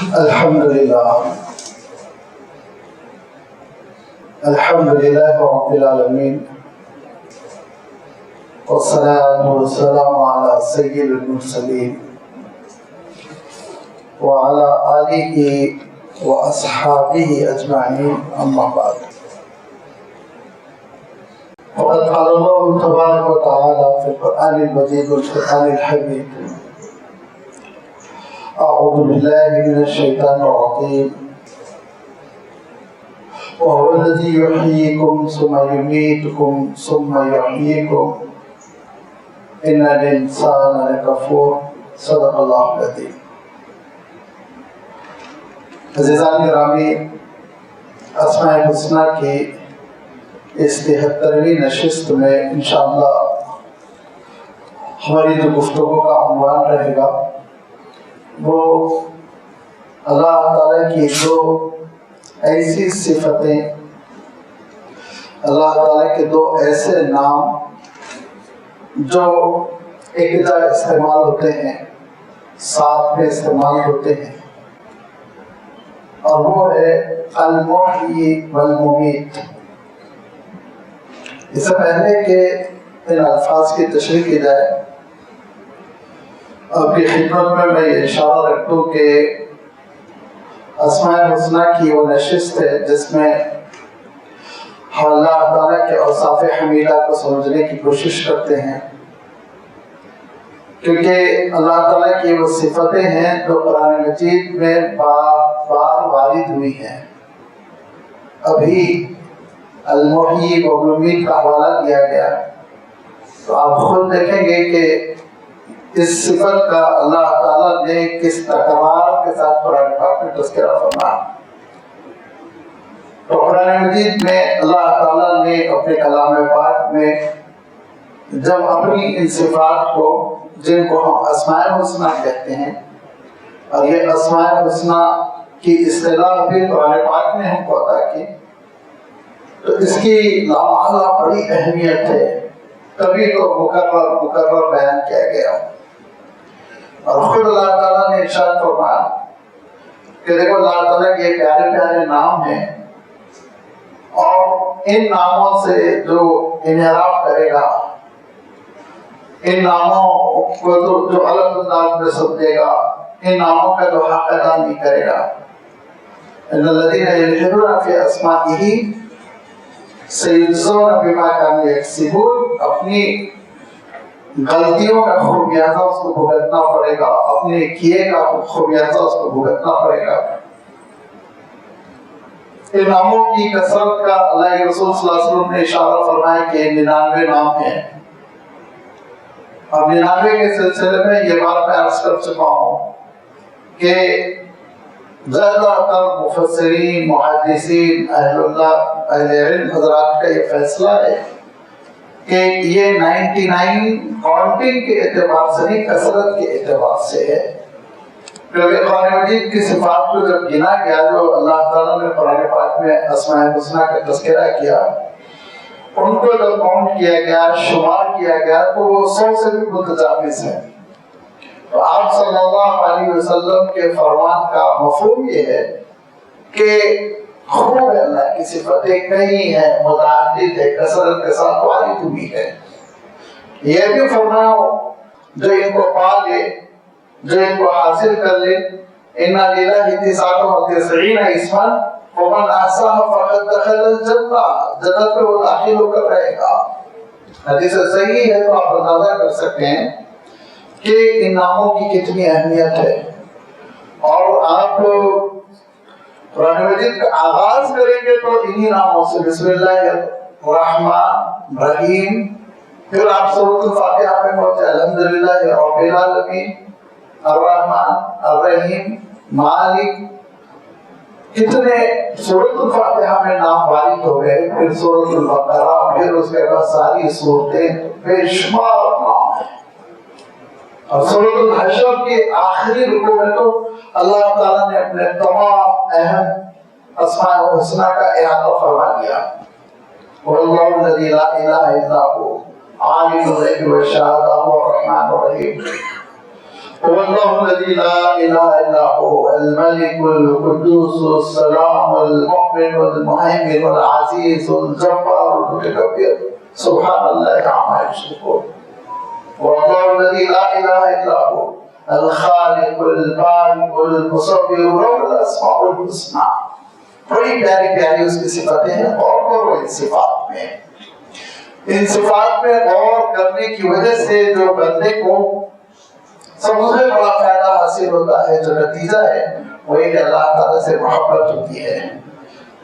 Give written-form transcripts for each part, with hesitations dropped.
الحمد لله رب العالمين، والصلاة والسلام على سيد المرسلين وعلى آله وأصحابه أجمعين، أما بعد. وقد قال الله تبارك وتعالى في القرآن المجيد والفرقان الحميد: أعوذ بالله من الشيطان الرجيم، وهو الذي يحييكم ثم يميتكم ثم يحييكم إن الإنسان لكفور. صدق اللہ العظیم. عزیزان گرامی، اسماء الحسنی کی اس 73ویں نشست میں انشاءاللہ ہماری جو گفتگو کا عنوان رہے گا وہ اللہ تعالیٰ کی دو ایسی صفتیں، اللہ تعالیٰ کے دو ایسے نام جو ایک جگہ استعمال ہوتے ہیں، ساتھ میں استعمال ہوتے ہیں، اور وہ ہے المحیی والممیت. اس سے پہلے کہ ان الفاظ کی تشریح کی جائے، آپ کی خدمت میں میں یہ اشارہ رکھ دوں کہ اسماء الحسنی کی وہ نشست ہے جس میں ہم اللہ تعالیٰ کے اوصاف حمیدہ کو سمجھنے کی کوشش کرتے ہیں، کیونکہ اللہ تعالیٰ کی وہ صفتیں ہیں جو قرآن مجید میں بار بار وارد ہوئی ہیں. ابھی المحیی و الممیت کا حوالہ دیا گیا، تو آپ خود دیکھیں گے کہ اس صفت کا اللہ تعالیٰ نے کس تکرار کے ساتھ قرآن پاک میں تذکرہ فرمایا. تو قرآن مجید میں اللہ تعالیٰ نے اپنے کلام پاک میں جب اپنی ان صفات کو، جن کو ہم اسماء الحسنی کہتے ہیں، اور یہ اسماء الحسنی کی اصطلاح بھی قرآن پاک نے ہم کو عطا کی، تو اس کی لامحالہ بڑی اہمیت ہے، تبھی تو مکرر بیان کیا گیا. اور خود اللہ تعالیٰ نے ارشاد فرمایا کہ دیکھو اللہ تعالیٰ کے پیارے پیارے نام ہیں، اور ان ناموں سے جو انحراف کرے گا، ان ناموں کو جو الگ انداز میں سمجھے گا، ان ناموں کا جو حق ادا نہیں کرے گا، ان الذین یلحدون فی اسمائہ سیجزون بما کانوا یکسبون. اپنی غلطیوں کا خمیازہ اس کو بھگتنا پڑے گا، اپنے کیے کا خمیازہ اس کو بھگتنا پڑے گا. ان ناموں کی کثرت کا اللہ کے رسول صلی اللہ علیہ وسلم نے اشارہ فرمایا کہ 99 نام ہیں. اور 99 کے سلسلے میں یہ بات میں عرض کر چکا ہوں کہ زیادہ تر مفسرین، محدثین، اہل علم حضرات کا یہ فیصلہ ہے کہ یہ 99 کاؤنٹنگ کے اعتبار سے نہیں، کثرت کے اعتبار سے ہے. کیونکہ قرآن مجید کی صفات کو جب گنا گیا، جو اللہ تعالیٰ نے قرآن پاک میں اسماء الحسنی کا تذکرہ کیا، ان کو جب کاؤنٹ کیا گیا، شمار کیا گیا، تو وہ 100 سے بھی متجاوز ہے. تو آپ صلی اللہ علیہ وسلم کے فرمان کا مفہوم یہ ہے کہ خوب اللہ کی صفتیں کئی ہیں، متعدد ہے، کثرت کے ساتھ وارد ہوئی ہے. یہ بھی فرمایا جو ان کو پا لے، جو ان کو حاصل کر لے، اِنَّ لِلَّهِ 99 اسما ومن احصاها فقد دخل الجنہ، جنت میں وہ داخل ہو کر رہے گا. حدیث صحیح ہے، تو آپ اندازہ کر سکتے ہیں کہ ان ناموں کی کتنی اہمیت ہے. اور آپ قرآن مجید کا آغاز کریں گے تو انہی ناموں سے، بسم اللہ الرحمن الرحیم. پھر آپ سورۃ الفاتحہ میں پہنچے، الحمدللہ رب العالمین الرحمن الرحیم مالک. کتنے سورۃ الفاتحہ میں نام وارد ہو گئے، پھر سورۃ البقرہ، پھر اس کے بعد ساری سورتیں، بے شمار نام ہیں. اور سورۃ الحشر کے آخری رکوع میں تو اللہ تعالیٰ نے اپنے تمام اہم اسماء الحسنی کا احاطہ فرما دیا. وَاللَّهُ الَّذِي لَا إِلَهَ إِلَّا هُوَ عَالِمُ الْغَيْبِ وَالشَّهَادَةِ وَهُوَ الرَّحْمَنُ الرَّحِيمُ. هو الله الذي لا إله إلا هو الملك القدوس السلام المؤمن المهيمن العزيز الجبار المتكبر سبحان الله عما يشركون. والله الذي لا إله إلا هو الخالق البارئ المصور له الأسماء الحسنى. بڑی پیاری پیاری اس کی صفتیں ہیں اور ان صفات میں غور کرنے کی وجہ سے جو بندے کو سب سے بڑا فائدہ حاصل ہوتا ہے، جو نتیجہ ہے وہ یہ کہ اللہ تعالیٰ سے محبت ہوتی ہے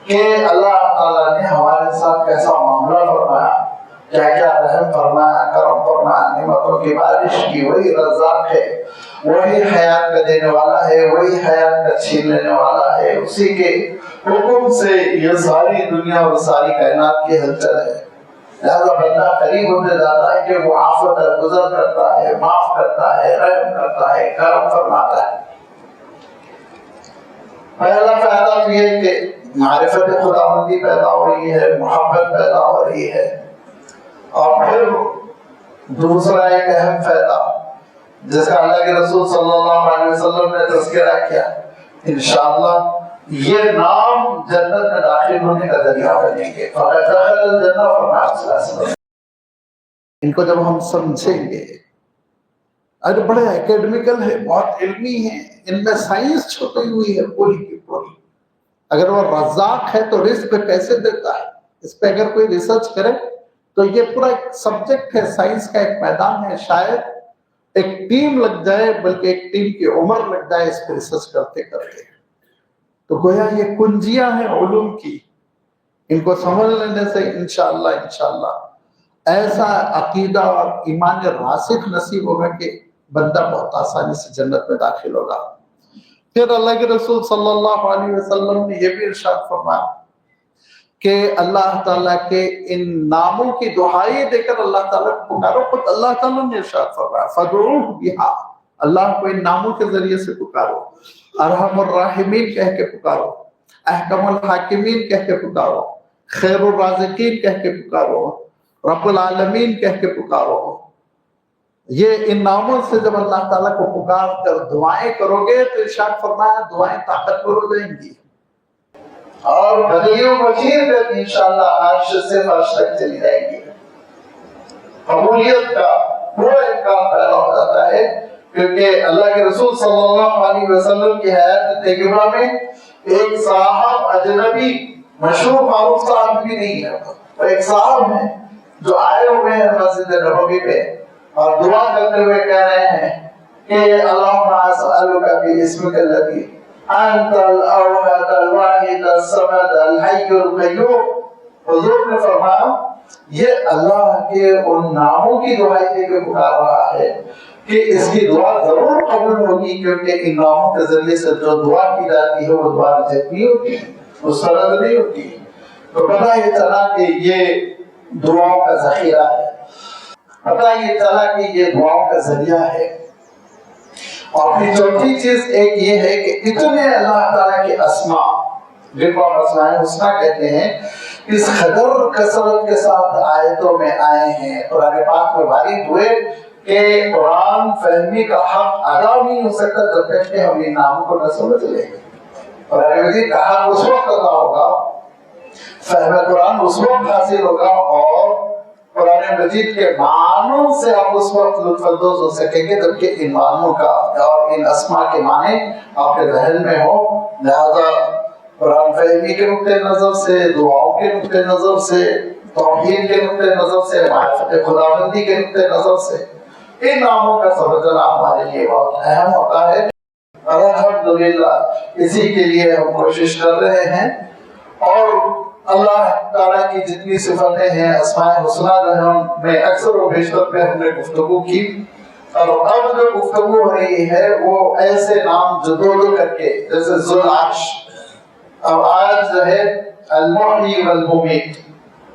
کہ اللہ تعالیٰ نے ہمارے ساتھ کیسا معاملہ فرمایا، کیا کیا رحم فرمایا، کرم فرمایا، نعمتوں کی بارش کی. وہی رزاق ہے، وہی حیات کا دینے والا ہے، وہی حیات کا چھین لینے والا ہے. اسی کے حکم سے یہ ساری دنیا اور ساری کائنات کی ہلچل ہے. لہذا بندہ قریب ہوتے جاتا ہے کہ وہ آفت گزر کرتا ہے، معاف کرتا ہے، رحم کرتا ہے، کرم فرماتا ہے. پہلا فائدہ تو یہ کہ معرفت خداوندی پیدا ہو رہی ہے، محبت پیدا ہو رہی ہے. اور پھر دوسرا ایک اہم فائدہ جس کا اللہ کے رسول صلی اللہ علیہ وسلم نے تذکرہ کیا، انشاءاللہ یہ نام جنت میں داخل ہونے کا ذریعہ بنیں گے. فقط دخل الجنہ فرمایا صلی اللہ علیہ وسلم. ان کو جب ہم سمجھیں گے، اور بڑے اکیڈمیکل ہے، بہت علمی ہیں، ان میں سائنس چھپی ہوئی ہے پوری کی پوری. اگر وہ رزاق ہے تو رزق کیسے دیتا ہے، اس پہ اگر کوئی ریسرچ کرے تو یہ پورا ایک سبجیکٹ ہے، سائنس کا ایک میدان ہے. شاید ایک ٹیم لگ جائے، بلکہ ایک ٹیم کی عمر لگ جائے اس پہ ریسرچ کرتے کرتے. تو گویا یہ کنجیاں ہیں علوم کی، ان کو سمجھ لینے سے انشاءاللہ ایسا عقیدہ اور ایمان راسخ نصیب ہوگا کہ بندہ بہت آسانی سے جنت میں داخل ہوگا. پھر اللہ کے رسول صلی اللہ علیہ وسلم نے یہ بھی ارشاد فرمایا کہ اللہ تعالیٰ کے ان ناموں کی دعائی دے کر اللہ تعالیٰ کو پکارو. خود اللہ تعالیٰ نے ارشاد فرمایا فَدْعُوهُ بِهَا، اللہ کو ان ناموں کے ذریعے سے پکارو. ارحم الراحمین کہہ کے پکارو، احکم الحاکمین کہہ کے پکارو، خیر الرازقین کہہ کے پکارو، رب العالمین کہہ کے پکارو. یہ ان ناموں سے جب اللہ تعالیٰ کو پکار کر دعائیں کرو گے تو ارشاد فرمایا دعائیں طاقتور ہو جائیں گی اور بدیوں وزیر انشاءاللہ عرش سے فرش تک چلی جائیں گی. قبولیت کا پورا امکان پیدا ہو جاتا ہے، کیونکہ اللہ کے رسول صلی اللہ علیہ وسلم کی حیات طیبہ میں ایک صاحب اجنبی مشہور معروف صاحب بھی نہیں ہے، وہ ایک صاحب ہیں جو آئے ہوئے ہیں مسجد نبوی پہ اور دعا کرتے ہوئے کہہ رہے ہیں کہ اللہم اسألک باسمک الذی انت الاوحد الواحد الصمد الحی القیوم. حضور نے فرمایا یہ اللہ کے ان ناموں کی دعائی دے کے پکار رہا ہے کہ اس کی دعا ضرور قبول ہوگی، کیونکہ ان ناموں کے ذریعے سے جو دعا کی جاتی ہے وہ دعا ریجیکٹ نہیں ہوتی، مسترد نہیں ہوتی. تو پتہ یہ چلا کہ یہ دعاؤں کا ذخیرہ ہے، پتہ یہ چلا کہ یہ دعاؤں کا ذریعہ ہے. اور پھر چوتھی چیز ایک یہ ہے کہ اتنے اللہ تعالیٰ کے اسماء جن کو ہم اسماء الحسنیٰ کہتے ہیں اس قدر کثرت کے ساتھ آیتوں میں آئے ہیں، قرآن پاک میں وارد ہوئے کہ قرآن فہمی کا حق ادا نہیں ہو سکتا جب تک کہ ہم ان ناموں کو نہ سمجھ لیں. قرآن مجید کا حق اس وقت ادا ہوگا، فہم قرآن اس وقت حاصل ہوگا اور قرآن مجید کے معنوں سے آپ اس وقت لطف اندوز ہو سکیں گے جبکہ ان معنوں کا اور ان اسماء کے معنی آپ کے ذہن میں ہو. لہذا قرآن فہمی کے نقطۂ نظر سے، دعاؤں کے نقطۂ نظر سے، توحید کے نقطۂ نظر سے، معرفت خداوندی کے نقطۂ نظر سے ان ناموں کا سمجھنا ہمارے لیے بہت اہم ہوتا ہے. الحمدللہ اسی کے لیے ہم کوشش کر رہے ہیں. اور اللہ تعالیٰ کی جتنی صفتیں ہیں اسماء الحسنیٰ جو ہیں میں اکثر و بیشتر پہ ہم نے گفتگو کی، اور اب جو گفتگو ہو رہی ہے وہ ایسے نام جو دو کر کے، جیسے ذو العرش، اب آج جو ہے المحیی والممیت،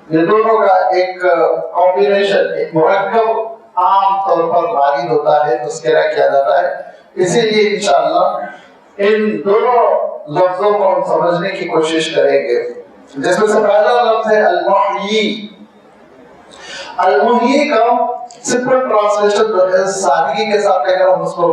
یہ دونوں کا ایک کمبینیشن، ایک مرکب عام طور پر وارد ہوتا ہے، تذکرہ کیا جاتا ہے. اسی لیے انشاءاللہ ان دونوں لفظوں کو ہم سمجھنے کی کوشش کریں گے. جس میں سے پہلا لفظ ہے المحیی. المحیی کا سمپل ٹرانسلیشن جو ہے سادگی کے ساتھ اگر ہم اس کو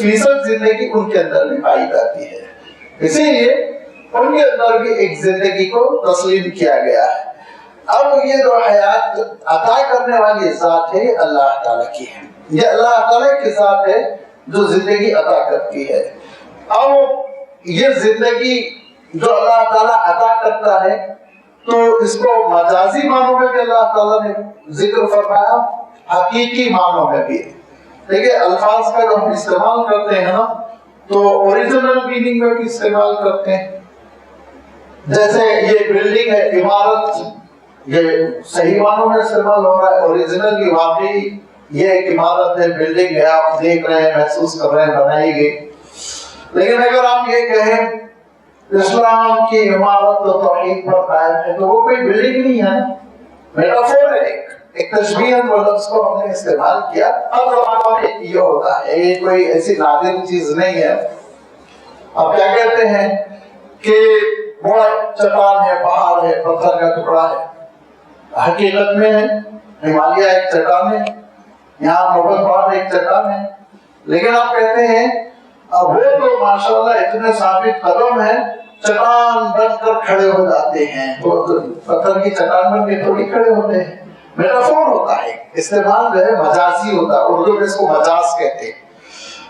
فیصد زندگی ان کے اندر بھی پائی جاتی ہے، اسی لیے ان کے اندر بھی ایک زندگی کو تسلیم کیا گیا ہے۔ اب یہ جو حیات عطا کرنے والی ذات ہے اللہ تعالیٰ کی ہے، یہ اللہ تعالیٰ کی ذات ہے جو زندگی عطا کرتی ہے۔ اب یہ زندگی جو اللہ تعالیٰ عطا کرتا ہے تو اس کو مجازی معنوں میں بھی اللہ تعالیٰ نے ذکر فرمایا، حقیقی معنوں میں بھی۔ دیکھیں الفاظ کا جو ہم استعمال کرتے ہیں نا تو اوریجنل میننگ میں بھی استعمال کرتے ہیں، جیسے یہ بلڈنگ ہے، عمارت، یہ صحیح معنوں میں استعمال ہو رہا ہے، اوریجنل کی واقعی یہ ایک عمارت ہے، بلڈنگ ہے، آپ دیکھ رہے ہیں، محسوس کر رہے ہیں، بنائی گئی۔ لیکن اگر آپ یہ کہیں اسلام کی عمارت تو توحید پر قائم ہے تو وہ کوئی بلڈنگ نہیں ہے، میٹافور ہے، ایک تشبیہ لفظ کو ہم نے استعمال کیا۔ ہر زمانہ میں یہ ہوتا ہے، یہ کوئی ایسی نادر چیز نہیں ہے۔ اب کیا کہتے ہیں کہ بڑا چٹان ہے، پہاڑ ہے، پتھر کا ٹکڑا ہے، حقیقت میں ہمالیہ ایک چٹان ہے، یہاں نوبل پہاڑ ایک چٹان ہے، لیکن آپ کہتے ہیں اب وہ تو ماشاءاللہ اتنے ثابت قدم ہیں، چٹان بن کر کھڑے ہو جاتے ہیں، تو پتھر کی چٹان بن کے تھوڑی کھڑے ہوتے ہیں۔ میٹافور ہوتا ہے، استعمال جو ہے مجازی ہوتا ہے، اردو میں اس کو مجاز کہتے ہیں،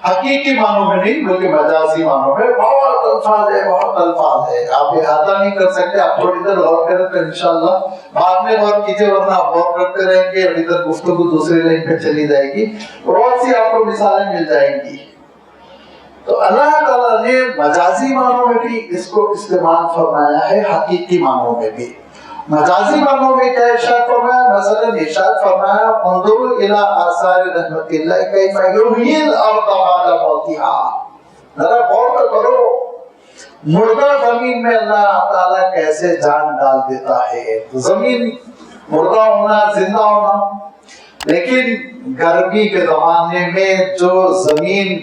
حقیقی معنوں میں نہیں بلکہ مجازی معنوں میں۔ بہت الفاظ ہے، بہت الفاظ ہے، آپ احاطہ نہیں کر سکتے۔ آپ تھوڑی دیر غور کریں تو انشاءاللہ بعد میں غور کیجیے، ورنہ آپ غور کرتے رہیں گے، ابھی تک گفتگو دوسری لائن پہ چلی جائے گی، بہت سی آپ کو مثالیں مل جائیں گی۔ تو اللہ تعالیٰ نے مجازی معنوں میں بھی اس کو استعمال فرمایا ہے، حقیقی معنوں میں بھی۔ مجازی معنوں میں کیا ارشاد فرمایا؟ مثلا ارشاد فرمایا انظروا الی آثار رحمت اللہ کیف یحیی الارض بعد موتها۔ ذرا غور تو کرو، مردہ زمین میں اللہ تعالیٰ کیسے جان ڈال دیتا ہے۔ زمین مردہ ہونا، زندہ ہونا، لیکن گرمی کے زمانے میں جو زمین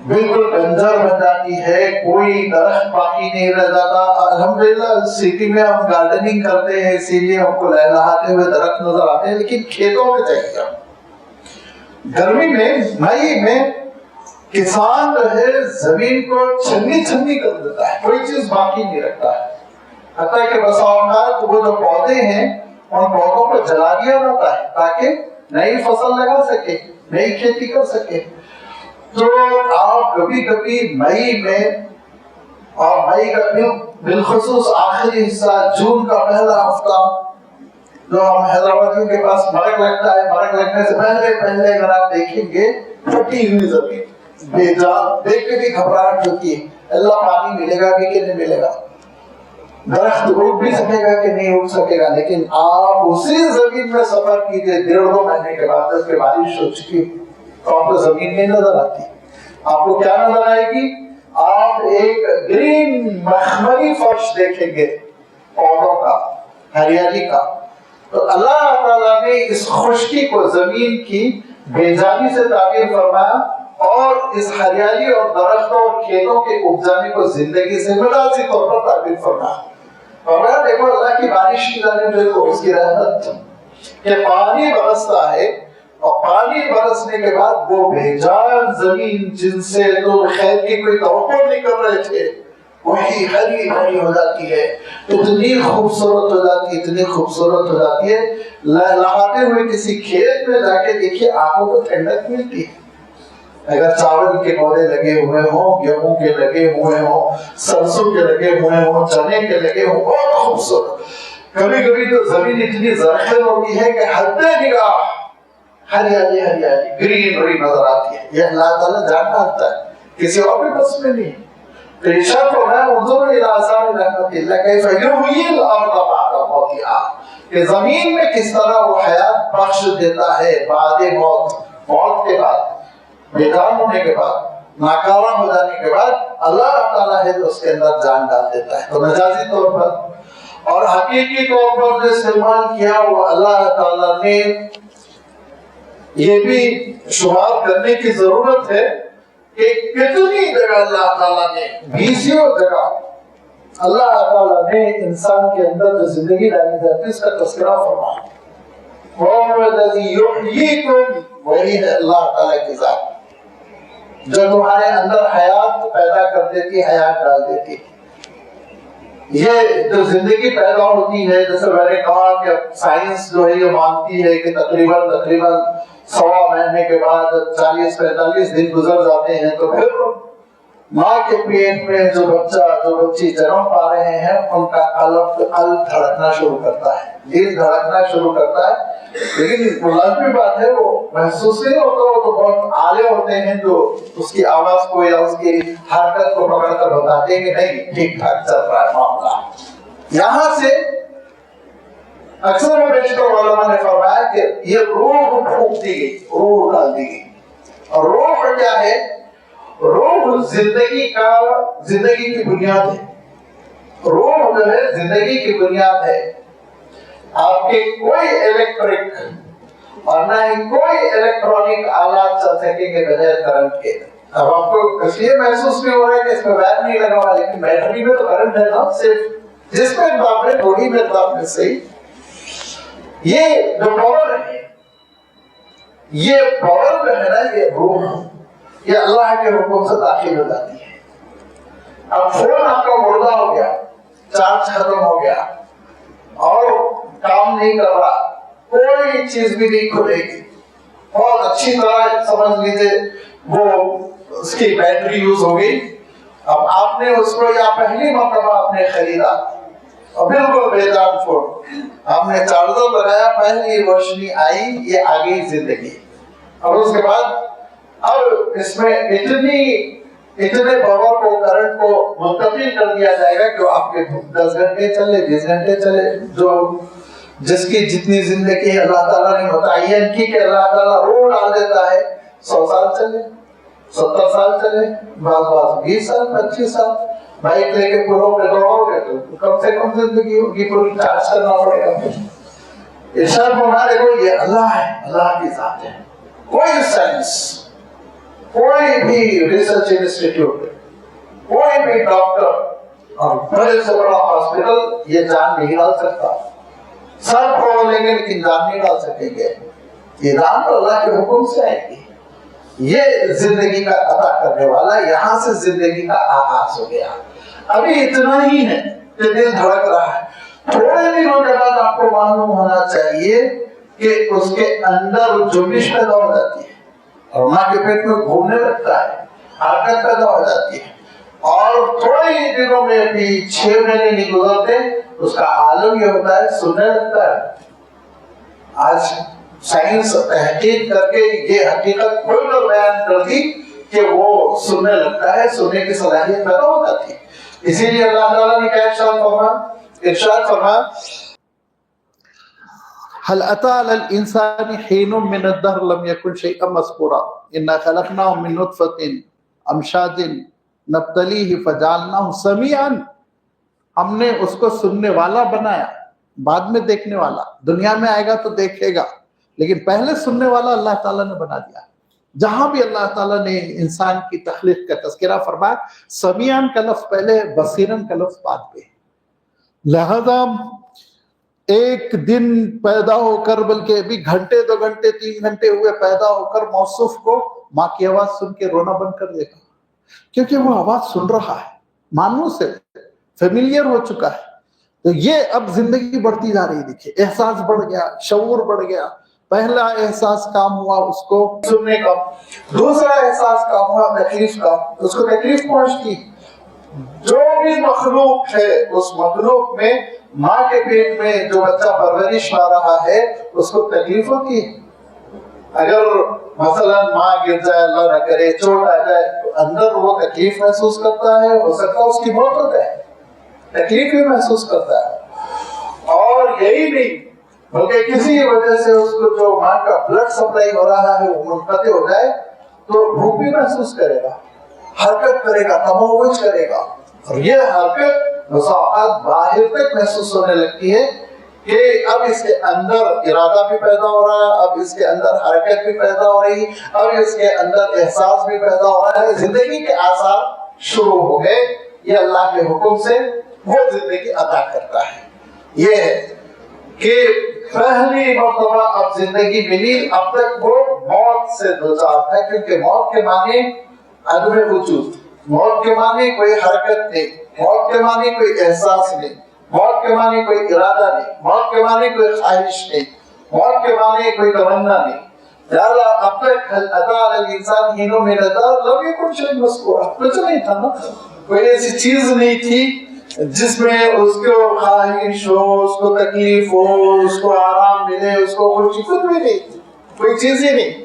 بالکل بنجر بن جاتی ہے، کوئی درخت باقی نہیں رہ جاتا۔ الحمدللہ سٹی میں ہم گارڈننگ کرتے ہیں، اسی لیے ہم کو لہلہاتے ہوئے درخت نظر آتے ہیں، لیکن کھیتوں میں چاہیے گرمی میں، مئی میں کسان جو ہے زمین کو چھنی چھنی کر دیتا ہے، کوئی چیز باقی نہیں رکھتا ہے، حتیٰ کہ بسا اوقات وہ جو پودے ہیں ان پودوں کو جلا دیا جاتا ہے تاکہ نئی فصل لگا سکے، نئی کھیتی کر سکے۔ تو آپ کبھی کبھی مئی میں، اور مئی کا بالخصوص آخری حصہ، جون کا پہلا ہفتہ، جو ہم حیدرآبادیوں کے پاس مرگ لگتا ہے، مرگ لگنے سے پہلے اگر آپ دیکھیں گے پھٹی ہوئی زمین، بے جان، دیکھ کے بھی گھبراہٹ ہوتی ہے، اللہ پانی ملے گا بھی کہ نہیں ملے گا، درخت اڑ بھی سکے گا کہ نہیں اڑ سکے گا۔ لیکن آپ اسی زمین میں سفر کیجئے 1.5-2 مہینے کے بعد جب کہ بارش ہو چکی تو آپ کو زمین نہیں نظر آتی، آپ کو کیا نظر آئے گی؟ آپ ایک گرین مخملی فرش دیکھیں گے، پودوں کا، ہریالی کا۔ تو اللہ تعالیٰ نے اس خشکی کو زمین کی بے جانی سے تعبیر فرمایا، اور اس ہریالی اور درختوں اور کھیتوں کے اگجانے کو زندگی سے مجازی طور پر تعبیر فرمایا۔ فرمایا دیکھو اللہ کی بارش کی جانب دیکھو، اس کی رحمت کہ پانی برستا ہے، اور پانی برسنے کے بعد وہ بے جان زمین جن سے تو خیر کی کوئی توقع نہیں کر رہے تھے، وہی ہری بھری ہو جاتی ہے، اتنی خوبصورت ہو جاتی ہے، اتنی خوبصورت ہو جاتی ہے، لہلاتے ہوئے کسی کھیت میں جا کے دیکھیے آنکھوں کو ٹھنڈک ملتی ہے۔ اگر چاول کے پودے لگے ہوئے ہوں، گیہوں کے لگے ہوئے ہوں، سرسوں کے لگے ہوئے ہوں، چنے کے لگے ہوں، بہت خوبصورت۔ کبھی کبھی تو زمین اتنی زرخیز ہوتی ہے کہ حد نگاہ ہریالی ہریالی گرین بری نظر آتی ہے۔ یہ اللہ تعالیٰ جان ڈالتا ہے، کسی اور بھی بس میں نہیں۔ تو ارشاد فرمایا انظروا الی آثار رحمت اللہ کیف یحیی الارض بعد موتها، کہ زمین میں کس طرح وہ حیات بخش دیتا ہے بعد موت، موت کے بعد، بے جان ہونے کے بعد، ناکارہ ہو جانے کے بعد اللہ تعالیٰ ہے جو اس کے اندر جان ڈال دیتا ہے۔ تو مجازی طور پر اور حقیقی طور پر جو استعمال کیا وہ اللہ تعالیٰ نے یہ بھی شمار کرنے کی ضرورت ہے کہ کتنی جگہ اللہ تعالیٰ نے، 20 جگہ اللہ تعالیٰ نے انسان کے اندر جو زندگی ڈالی جاتی ہے اس کا تذکرہ فرمایا۔ وَهُوَ الَّذِي يُحْيِيكُمْ، وہی ہے اللہ تعالیٰ کی ذات جو تمہارے اندر حیات پیدا کر دیتی، حیات ڈال دیتی. یہ جو زندگی پیدا ہوتی ہے، جیسے میں نے کہا کہ سائنس جو ہے یہ مانتی ہے کہ تقریباً 1.25 مہینے کے بعد 40-45 دن گزر جاتے ہیں، تو پھر ماں کے پیٹ میں جو بچہ جو بچی جنم پا رہے ہیں ان کا قلب دھڑکنا شروع کرتا ہے، دل دھڑکنا شروع کرتا ہے. لیکن لازمی بات ہے وہ محسوس نہیں ہوتا، وہ تو بہت آلے ہوتے ہیں جو اس کی آواز کو یا اس کی حرکت کو پکڑ کر بتاتے ہیں کہ نہیں ٹھیک ٹھاک چل رہا ہے معاملہ. یہاں سے اکثر و بیشتر علماء نے فرمایا کہ یہ روح پھونک دی گئی، روح ڈال دی گئی. اور روح کیا ہے؟ روح زندگی کی بنیاد ہے. روح جو ہے زندگی کی بنیاد ہے. آپ کے کوئی الیکٹرک اور نہ ہی کوئی الیکٹرانک آلات چل سکیں گے بغیر کرنٹ کے. اب آپ کو اس لیے محسوس نہیں ہو رہا ہے کہ اس میں وائر نہیں لگا ہوا، لیکن بیٹری میں تو کرنٹ ہے نا، صرف جس میں مقدار میں تھوڑی مقدار میں صحیح. یہ جو پاور ہے، یہ پاور جو ہے نا، یہ روح یہ اللہ کے حکم سے داخل ہو جاتی ہے. اب فون آپ کا مردہ ہو گیا، چارج ختم ہو گیا اور کام نہیں کر رہا، کوئی چیز بھی نہیں کھلے گی. بہت اچھی طرح سمجھ لیجیے وہ اس کی بیٹری یوز ہو گئی. اب آپ نے اس کو یا پہلی مرتبہ آپ نے خریدا اور بالکل بے جان فون، آپ نے چارجر لگایا، پہلی روشنی آئی، یہ آ گئی زندگی. اور اس کے بعد اب اس میں اتنے پاور کو کرنٹ کو منتقل کر دیا جائے گا کہ آپ کے 10 گھنٹے چلے، 20 گھنٹے چلے. جو جس کی جتنی زندگی اللہ تعالیٰ نے متعین کی کہ اللہ تعالیٰ روح ڈال دیتا ہے، 100 سال چلے، 70 سال چلے، بعض 20 سال، 25 سال. بائک لے کے پوروں پہ دوڑو گے تو کم سے کم زندگی ہوگی، پوری چارج کرنا پڑے گا. ارشاد فرمایا دیکھو یہ اللہ ہے، اللہ کی ذات ہے. کوئی سائنس، کوئی بھی ریسرچ انسٹیٹیوٹ، کوئی بھی ڈاکٹر اور بڑے سے بڑا ہاسپٹل یہ جان نہیں ڈال سکتا. سب کو لیں گے لیکن جان نہیں ڈال سکیں گے. یہ جان تو اللہ کے حکم سے آئے گی. یہ زندگی کا عطا کرنے والا، یہاں سے زندگی کا آغاز ہو گیا. ابھی اتنا ہی ہے کہ دل دھڑک رہا ہے. تھوڑے دنوں کے بعد آپ کو معلوم ہونا چاہیے کہ اس کے اندر جنبش پیدا ہو جاتی ہے اور ماں کے پیٹ میں گھومنے لگتا ہے، حرکت پیدا ہو جاتی ہے. اور تھوڑے ہی دنوں میں بھی 6 مہینے نہیں گزرتے اس کا عالم یہ ہوتا ہے سننے لگتا ہے. آج سائنس تحقیق کر کے یہ حقیقت کھول کر بیان کر دی کہ وہ سننے لگتا ہے، سننے کی صلاحیت پیدا ہو جاتی ہے. اسی لیے اللہ تعالیٰ نے کیا ارشاد فرمایا هل اتى على الانسان حين من الدهر لم يكن شيئا مذكورا انا خلقناه من نطفة امشاج نبتليه فجعلناه سميعا. ہم نے اس کو سننے والا بنایا، بعد میں دیکھنے والا. دنیا میں آئے گا تو دیکھے گا، لیکن پہلے سننے والا اللہ تعالیٰ نے بنا دیا. جہاں بھی اللہ تعالیٰ نے انسان کی تخلیق کا تذکرہ فرمایا، سمیعاً کا لفظ پہلے، بصیراً کا لفظ بعد پہ. لہذا ایک دن پیدا ہو کر، بلکہ ابھی گھنٹے 2 گھنٹے 3 گھنٹے ہوئے پیدا ہو کر، موصوف کو ماں کی آواز سن کے رونا بند کر دے گا، کیونکہ وہ آواز سن رہا ہے، مانوس ہے، فیملیئر ہو چکا ہے. تو یہ اب زندگی بڑھتی جا رہی. دیکھیے احساس بڑھ گیا، شعور بڑھ گیا. پہلا احساس کام ہوا اس کو سننے کا، دوسرا احساس کام ہوا تکلیف کا، اس کو تکلیف پہنچتی. جو بھی مخلوق ہے اس مخلوق میں ماں کے پیٹ میں جو بچہ پرورش پا رہا ہے اس کو تکلیف ہوتی ہے. اگر مثلا ماں گر جائے، اللہ نہ کرے چوٹ آ جائے، تو اندر وہ تکلیف محسوس کرتا ہے، ہو سکتا ہے اس کی موت ہو جائے، تکلیف بھی محسوس کرتا ہے. اور یہی نہیں بلکہ کسی وجہ سے اس کو جو ماں کا بلڈ سپلائی ہو رہا ہے وہ منقطع ہو جائے تو بھوک بھی محسوس کرے گا، حرکت کرے گا، تموج کرے گا. اور یہ حرکت مساوات باہر تک محسوس ہونے لگتی ہے کہ اب اس کے اندر ارادہ بھی پیدا ہو رہا ہے، اب اس کے اندر حرکت بھی پیدا ہو رہی، اب اس کے اندر احساس بھی پیدا ہو رہا ہے. زندگی کے آثار شروع ہو گئے. یہ اللہ کے حکم سے وہ زندگی عطا کرتا ہے. یہ ہے کہ پہلی مرتبہ اب زندگی ملی، اب تک وہ موت سے دوچار ہے، کیونکہ موت کے معنی عدم وجود. موت کے معنی کوئی حرکت نہیں, موت کے معنی کوئی احساس نہیں, موت کے معنی کوئی ارادہ نہیں, موت کے معنی کوئی خواہش نہیں, موت کے معنی کوئی تمنا نہیں. لہذا اب تک عطا الانسان حین من الدہر لم یکن شیئا مذکورا, کچھ نہیں تھا نا, کوئی ایسی چیز نہیں تھی جس میں اس کو خواہش ہو, اس کو تکلیف ہو, اس کو آرام ملے, اس کو خوشی, کچھ بھی نہیں تھی, کوئی چیز ہی نہیں.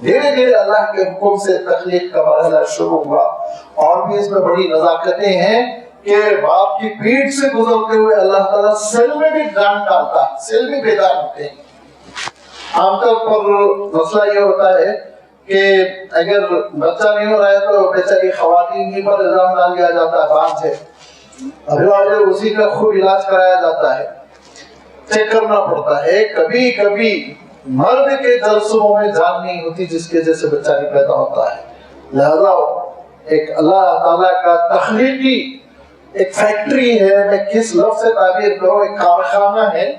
دھیرے دھیرے اللہ کے حکم سے تخلیق کا مرحلہ شروع ہوا. اور بھی اس میں بڑی نزاکتیں ہیں کہ باپ کی پیٹھ سے گزرتے ہوئے اللہ تعالیٰ سیل میں بھی جان ڈالتا ہے, سیل بھی بیدار ہوتے ہیں. عام طور پر مسئلہ یہ ہوتا ہے کہ اگر بچہ نہیں ہو رہا ہے تو بیچاری خواتین ہی پر الزام ڈال دیا جاتا ہے, باندھ سے ابھی اسی کا خوب علاج کرایا جاتا ہے, چیک کرنا پڑتا ہے. کبھی کبھی مرد کے جرثوموں میں جان نہیں ہوتی جس کی وجہ سے بچہ نہیں پیدا ہوتا ہے. لہذا ایک اللہ تعالیٰ کا تخلیقی ایک فیکٹری ہے, میں کس لفظ سے تعبیر کروں, ایک کارخانہ ہے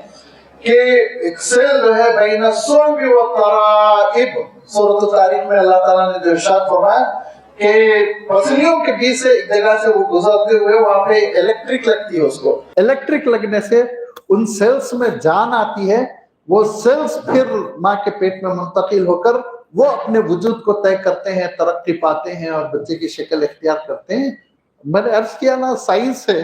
کہ ایک سیل جو ہے بین الصلب والترائب. سورۃ التاریخ میں اللہ تعالیٰ نے جو ارشاد فرمایا کہ پسلیوں کے بیچ سے ایک جگہ سے وہ گزرتے ہوئے وہاں پہ الیکٹرک لگتی ہے, اس کو الیکٹرک لگنے سے ان سیلز میں جان آتی ہے. وہ سیلز پھر ماں کے پیٹ میں منتقل ہو کر وہ اپنے وجود کو طے کرتے ہیں, ترقی پاتے ہیں اور بچے کی شکل اختیار کرتے ہیں. میں نے عرض کیا نا, سائنس ہے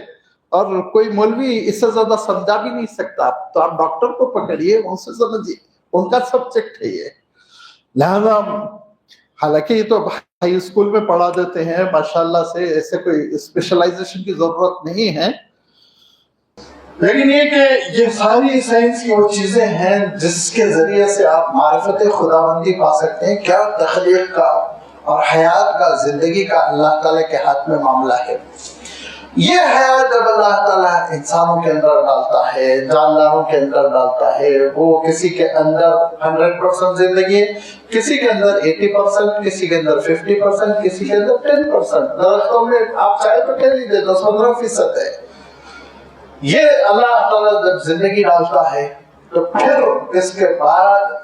اور کوئی مولوی اس سے زیادہ سمجھا بھی نہیں سکتا. تو آپ ڈاکٹر کو پکڑیے, ان سے سمجھیے, ان کا سبجیکٹ ہے یہ. لہذا حالانکہ یہ تو ہائی اسکول میں پڑھا دیتے ہیں ماشاءاللہ سے, ایسے کوئی اسپیشلائزیشن کی ضرورت نہیں ہے. لیکن یہ کہ یہ ساری سائنس کی وہ چیزیں ہیں جس کے ذریعے سے آپ معرفت خداوندی پا سکتے ہیں. کیا تخلیق کا اور حیات کا, زندگی کا اللہ تعالیٰ کے ہاتھ میں معاملہ ہے. یہ حیات جب اللہ تعالیٰ انسانوں کے اندر ڈالتا ہے, جانداروں کے اندر ڈالتا ہے, وہ کسی کے اندر 100% زندگی ہے, کسی کے اندر 80%, کسی کے اندر 50%, کسی کے اندر 10%. درختوں میں آپ چاہے تو کہہ لیجیے 10-15% ہے. یہ اللہ تعالیٰ جب زندگی ڈالتا ہے تو پھر اس کے بعد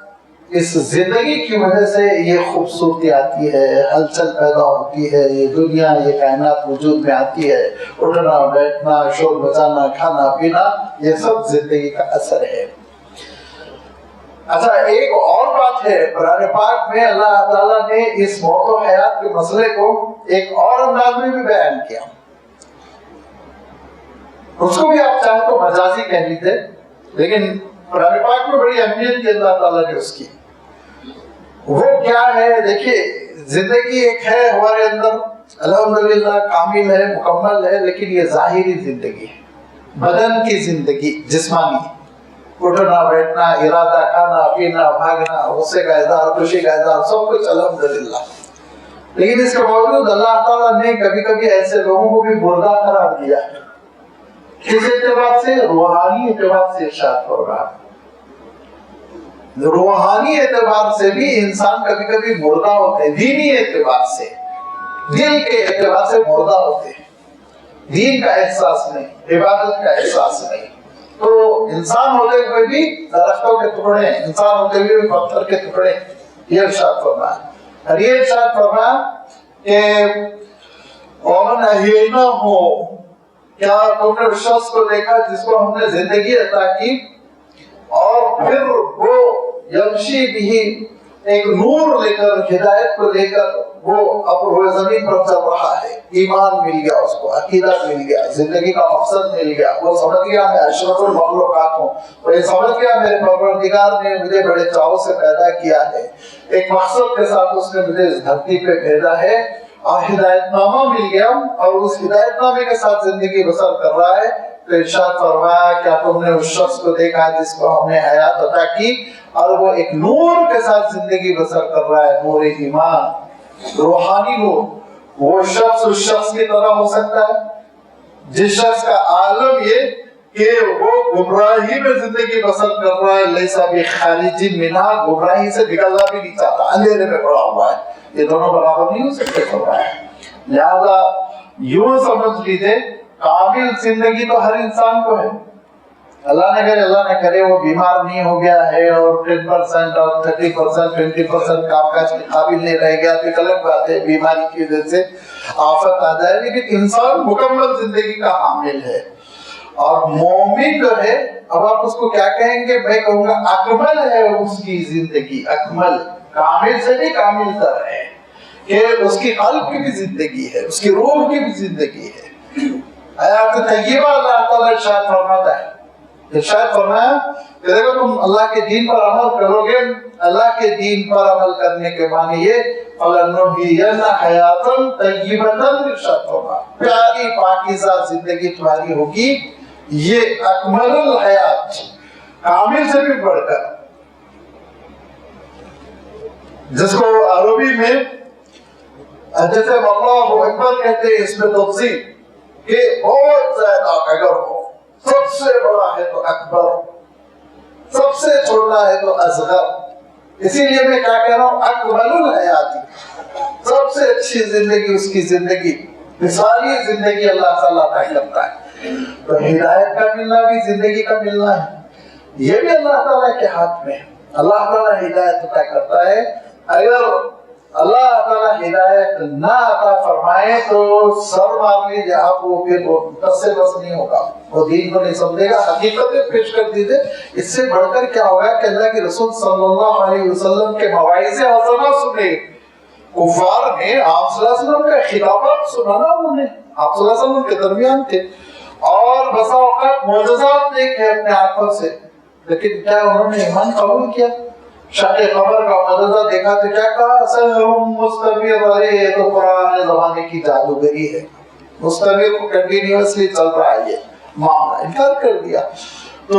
اس زندگی کی وجہ سے یہ خوبصورتی آتی ہے, ہلچل پیدا ہوتی ہے, یہ دنیا, یہ کائنات وجود میں آتی ہے. اٹھنا بیٹھنا, شور بجانا, کھانا پینا, یہ سب زندگی کا اثر ہے. اچھا, ایک اور بات ہے, قرآن پاک میں اللہ تعالیٰ نے اس موت و حیات کے مسئلے کو ایک اور انداز میں بھی بیان کیا. اس کو بھی آپ چاہیں تو مجازی کہہ لیتے, لیکن قرآن پاک میں بڑی اہمیت کی اللہ تعالیٰ نے اس کی. وہ کیا ہے, دیکھیے زندگی ایک ہے ہمارے اندر, الحمدللہ کامل ہے, مکمل ہے, لیکن یہ ظاہری زندگی ہے, بدن کی زندگی, جسمانی, اٹھنا بیٹھنا, ارادہ, کھانا پینا, بھاگنا, غصے کا اظہار, خوشی کا اظہار, سب کچھ الحمدللہ. لیکن اس کے باوجود اللہ تعالیٰ نے کبھی کبھی ایسے لوگوں کو بھی مردہ قرار دیا. کس اعتبار سے؟ روحانی اعتبار سے ارشاد ہو رہا. روحانی اعتبار سے بھی انسان کبھی کبھی مردہ ہوتے ہیں, دینی اعتبار سے, دل کے اعتبار سے مردہ ہوتے ہیں. دین کا احساس نہیں, عبادت کا احساس نہیں. تو انسان ہوتے ہوئے بھی درختوں کے ٹکڑے, انسان ہوتے ہوئے بھی پتھر کے ٹکڑے. یہ ارشاد فرمایا. اور یہ ارشاد فرمایا کہ وَمَنْ أَحْيَيْنَاهُ, کیا تم نے اس شخص کو دیکھا جس کو ہم نے زندگی عطا کی اور پھر وہ یمشی بھی ایک نور لے کر, ہدایت کو لے کر وہ اب روئے زمین پر چل رہا ہے. ایمان مل گیا اس کو, عقیدہ مل گیا, زندگی کا مقصد مل گیا. وہ سمجھ گیا میں اشرف المخلوقات ہوں, وہ یہ سمجھ گیا میرے پروردگار نے مجھے بڑے چاؤ سے پیدا کیا ہے, ایک مقصد کے ساتھ اس نے مجھے اس دھرتی پہ بھیجا ہے, اور ہدایت نامہ مل گیا اور اس ہدایت نامے کے ساتھ زندگی بسر کر رہا ہے. تو ارشاد فرمایا کیا تم نے اس شخص کو دیکھا جس کو ہم نے حیات عطا کی اور وہ ایک نور کے ساتھ زندگی بسر کر رہا ہے, نور ایمان, روحانی نور. وہ شخص اس شخص کی طرح ہو سکتا ہے جس شخص کا عالم یہ کہ وہ گمراہی میں زندگی بسر کر رہا ہے, لیسا بخارج منہا, گمراہی سے نکلنا بھی نہیں چاہتا, اندھیرے میں پڑا ہوا ہے. یہ دونوں برابر نہیں ہو سکتے فرمایا ہے. لہذا یوں سمجھ لیجیے کامل زندگی تو ہر انسان کو ہے, اللہ نہ کرے وہ بیمار نہیں ہو گیا ہے اور 10% اور 30% 20% کام کاج کے قابل نہیں رہ گیا تو ایک الگ بات ہے، بیماری کی وجہ سے آفت آ جائے، لیکن انسان مکمل زندگی کا حامل ہے۔ اور مومن جو ہے، اب آپ اس کو کیا کہیں گے؟ میں کہوں گا اکمل ہے اس کی زندگی، اکمل، کامل سے بھی کامل تر ہے، کہ اس کی قلب کی بھی زندگی ہے، اس کی روح کی بھی زندگی ہے۔ حیات طیبہ اللہ تعالیٰ ارشاد فرماتا ہے، ارشاد فرمایا کہ دیکھو تم اللہ کے دین پر عمل کرو گے، اللہ کے دین پر عمل کرنے کے معنی یہ فَلَنُحْيِيَنَّ حَيَاةً طَيِّبَةً، ارشاد فرمایا پیاری پاکیزہ زندگی تمہاری ہوگی۔ یہ اکمل الحیات، کامل سے بھی بڑھ کر، جس کو عربی میں جیسے اللہ اکبر کہتے ہیں، اس میں تفصیل کہ بہت زیادہ اگر ہو، سب سے بڑا ہے تو اکبر، سب سے چھوٹا ہے تو اصغر۔ اسی لیے میں کیا کہہ رہا ہوں، اکمل الحیات، سب سے اچھی زندگی اس کی زندگی، مثالی زندگی اللہ تعالیٰ عطا کرتا ہے۔ تو ہدایت کا ملنا بھی زندگی کا ملنا ہے، یہ بھی اللہ تعالیٰ کے ہاتھ میں ہے۔ اللہ تعالیٰ ہدایت عطا کرتا ہے، اگر اللہ تعالیٰ ہدایت نہ عطا فرمائے تو سر مار لیجیے آپ، وہ پھر بس سے بس نہیں ہوگا، وہ دین کو نہیں سمجھے گا۔ حقیقتیں پیش کر دیجیے، اس سے بڑھ کر کیا ہوگا کہ اللہ کے رسول صلی اللہ علیہ وسلم کے مواعظ حسنہ سنے، کفار نے آپ صلی اللہ علیہ وسلم کا خطابات سنا نا، انہوں نے آپ صلی اللہ علیہ وسلم کے درمیان تھے اور بسا اوقات معجزات دیکھے اپنے آنکھوں سے، لیکن کیا انہوں نے ایمان قبول کیا؟ شق قبر کا معجزہ دیکھا تو کیا کہا؟ سحرٌ مستمر، ارے یہ تو پرانے زمانے کی جادوگری ہے، مستمر کو کنٹینیوسلی چل رہا ہے یہ معاملہ، انکار کر دیا۔ تو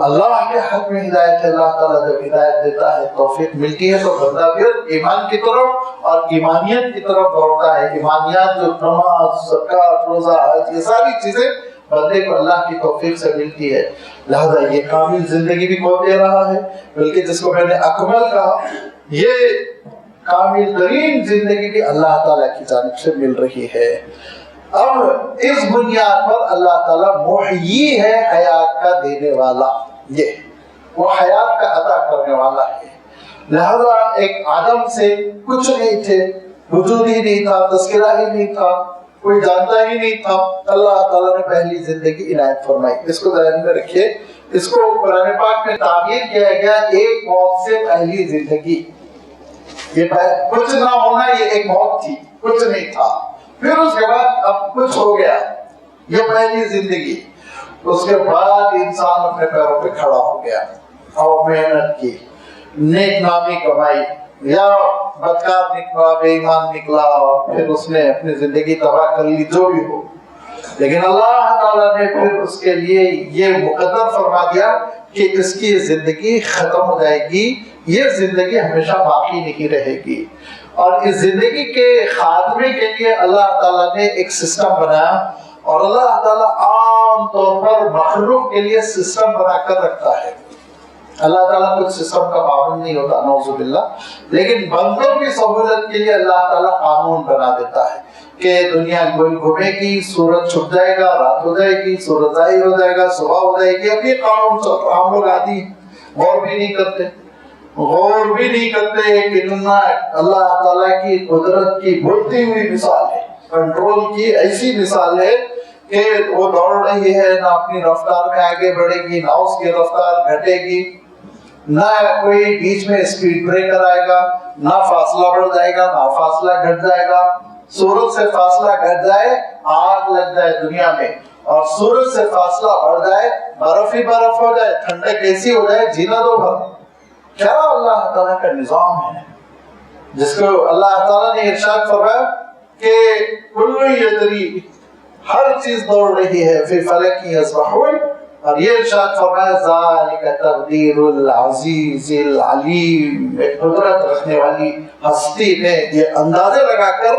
اللہ کے حق میں ہدایت ہے، اللہ تعالیٰ جب ہدایت دیتا ہے، توفیق ملتی ہے، تو بندہ پھر ایمان کی طرف اور ایمانیت کی طرف دوڑتا ہے۔ ایمانیات جو نماز، زکوٰۃ، روزہ، حج، یہ ساری چیزیں بندے کو اللہ کی توفیق سے ملتی ہے۔ لہذا یہ کامل زندگی بھی کون دے رہا ہے؟ بلکہ جس کو میں نے اکمل کہا، یہ کامل ترین زندگی بھی اللہ تعالیٰ کی جانب سے مل رہی ہے۔ اب اس بنیاد پر اللہ تعالیٰ محیی ہے، حیات کا دینے والا، یہ وہ حیات کا عطا کرنے والا ہے۔ لہذا ایک آدم سے کچھ نہیں تھے، وجود ہی نہیں تھا، تذکرہ ہی نہیں تھا، کوئی جانتا ہی نہیں تھا، اللہ تعالیٰ نے پہلی زندگی عنایت فرمائی۔ اس کو ذہن میں رکھیے، اس کو قرآن پاک میں تعبیر کیا گیا ایک موت سے پہلی زندگی۔ یہ کچھ نہ ہونا، یہ ایک موت تھی، کچھ نہیں تھا، پھر اس کے بعد اب کچھ ہو گیا، یہ پہلی زندگی۔ اس کے بعد انسان اپنے پیروں پہ کھڑا ہو گیا اور محنت کی، نیک نامی کمائی، یا بدکار نکلا، بے ایمان نکلا، اور پھر اس نے اپنی زندگی تباہ کر لی، جو بھی ہو، لیکن اللہ تعالیٰ نے پھر اس کے لیے یہ مقدر فرما دیا کہ اس کی زندگی ختم ہو جائے گی، یہ زندگی ہمیشہ باقی نہیں رہے گی۔ اور اس زندگی کے خاتمے کے لیے اللہ تعالیٰ نے ایک سسٹم بنایا، اور اللہ تعالیٰ عام طور پر مخلوق کے لیے سسٹم بنا کر رکھتا ہے۔ اللہ تعالیٰ کچھ سسٹم کا پابند نہیں ہوتا، نعوذ باللہ، لیکن بندوں کی سہولت کے لیے اللہ تعالیٰ قانون بنا دیتا ہے کہ دنیا گول گھومے گی، سورج چھپ جائے گا، رات ہو جائے گی، سورج ظاہر ہو جائے گا، صبح ہو جائے گی۔ اب یہ قانون چل رہا، ہم لوگ عادی غور بھی نہیں کرتے کہ اللہ تعالیٰ کی قدرت کی بڑھتی ہوئی مثال ہے، کنٹرول کی ایسی مثال ہے کہ وہ دوڑ رہی ہے، نہ اپنی رفتار میں آگے بڑھے گی، نہ اس کی رفتار گھٹے گی، نہ کوئی بیچ میں اسپیڈ بریکر آئے گا، نہ فاصلہ بڑھ جائے گا، نہ فاصلہ گھٹ جائے گا۔ سورج سے فاصلہ گھٹ جائے، آگ لگ جائے دنیا میں، اور سورج سے فاصلہ بڑھ جائے، برف ہی برف ہو جائے، ٹھنڈک ایسی ہو جائے، جینا دو بھر۔ کیا اللہ تعالیٰ کا نظام ہے، جس کو اللہ تعالیٰ نے ارشاد فرمایا کہ کل یجری، ہر چیز دوڑ رہی ہے، فی فلک یسبحون، اور یہ ارشاد فرمایا ذالک تقدیر العزیز العلیم، قدرت رکھنے والی ہستی نے یہ اندازے لگا کر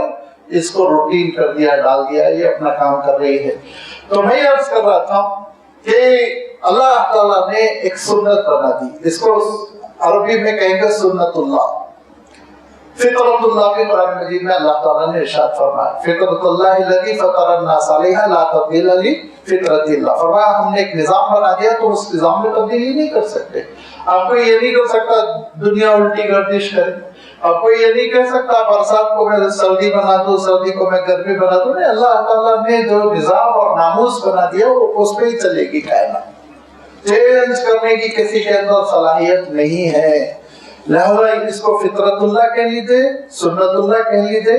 اس کو روٹین کر دیا، ڈال دیا، یہ اپنا کام کر رہی ہے۔ تو میں یہ عرض کر رہا تھا کہ اللہ تعالیٰ نے ایک سنت بنا دی، اس کو عربی میں کہیں گے سنت اللہ۔ فطرت اللہ کے قرآن مجید میں اللہ تعالیٰ نے ارشاد فرمایا فطرت اللہ الذی فطر الناس علیہا لا تبدیل لفطرت اللہ، فرمایا ہم نے ایک نظام بنا دیا تو اس نظام میں تبدیلی نہیں کر سکتے. آپ کو یہ نہیں کر سکتا دنیا الٹی گردش کرے، آپ کو یہ نہیں کہہ سکتا برسات کو میں سردی بنا دوں، سردی کو میں گرمی بنا دوں. نہیں، اللہ تعالیٰ نے جو نظام اور ناموس بنا دیا وہ اس پہ ہی چلے گی کائنات. چینج کرنے کی کسی کے اندر صلاحیت نہیں ہے. لہذا اس کو فطرت اللہ کہہ لیجیے، سنت اللہ کہہ لیجیے.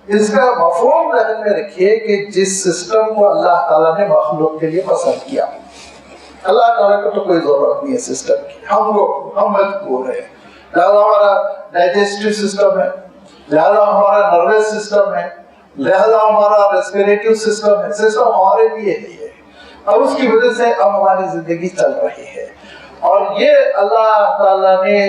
اس کا مفہوم ذہن میں رکھیے کہ جس سسٹم کو اللہ تعالیٰ نے مخلوق کے لیے پسند کیا، اللہ تعالیٰ کو تو کوئی ضرورت نہیں ہے سسٹم کی، ہم مجبور ہیں. لہذا ہمارا ڈائجسٹو سسٹم ہے، لہذا ہمارا نروس سسٹم ہے، لہذا ہمارا ریسپیریٹو سسٹم ہے. سسٹم ہمارے لیے ہی ہے اور اس کی وجہ سے اب ہماری زندگی چل رہی ہے. اور یہ اللہ تعالیٰ نے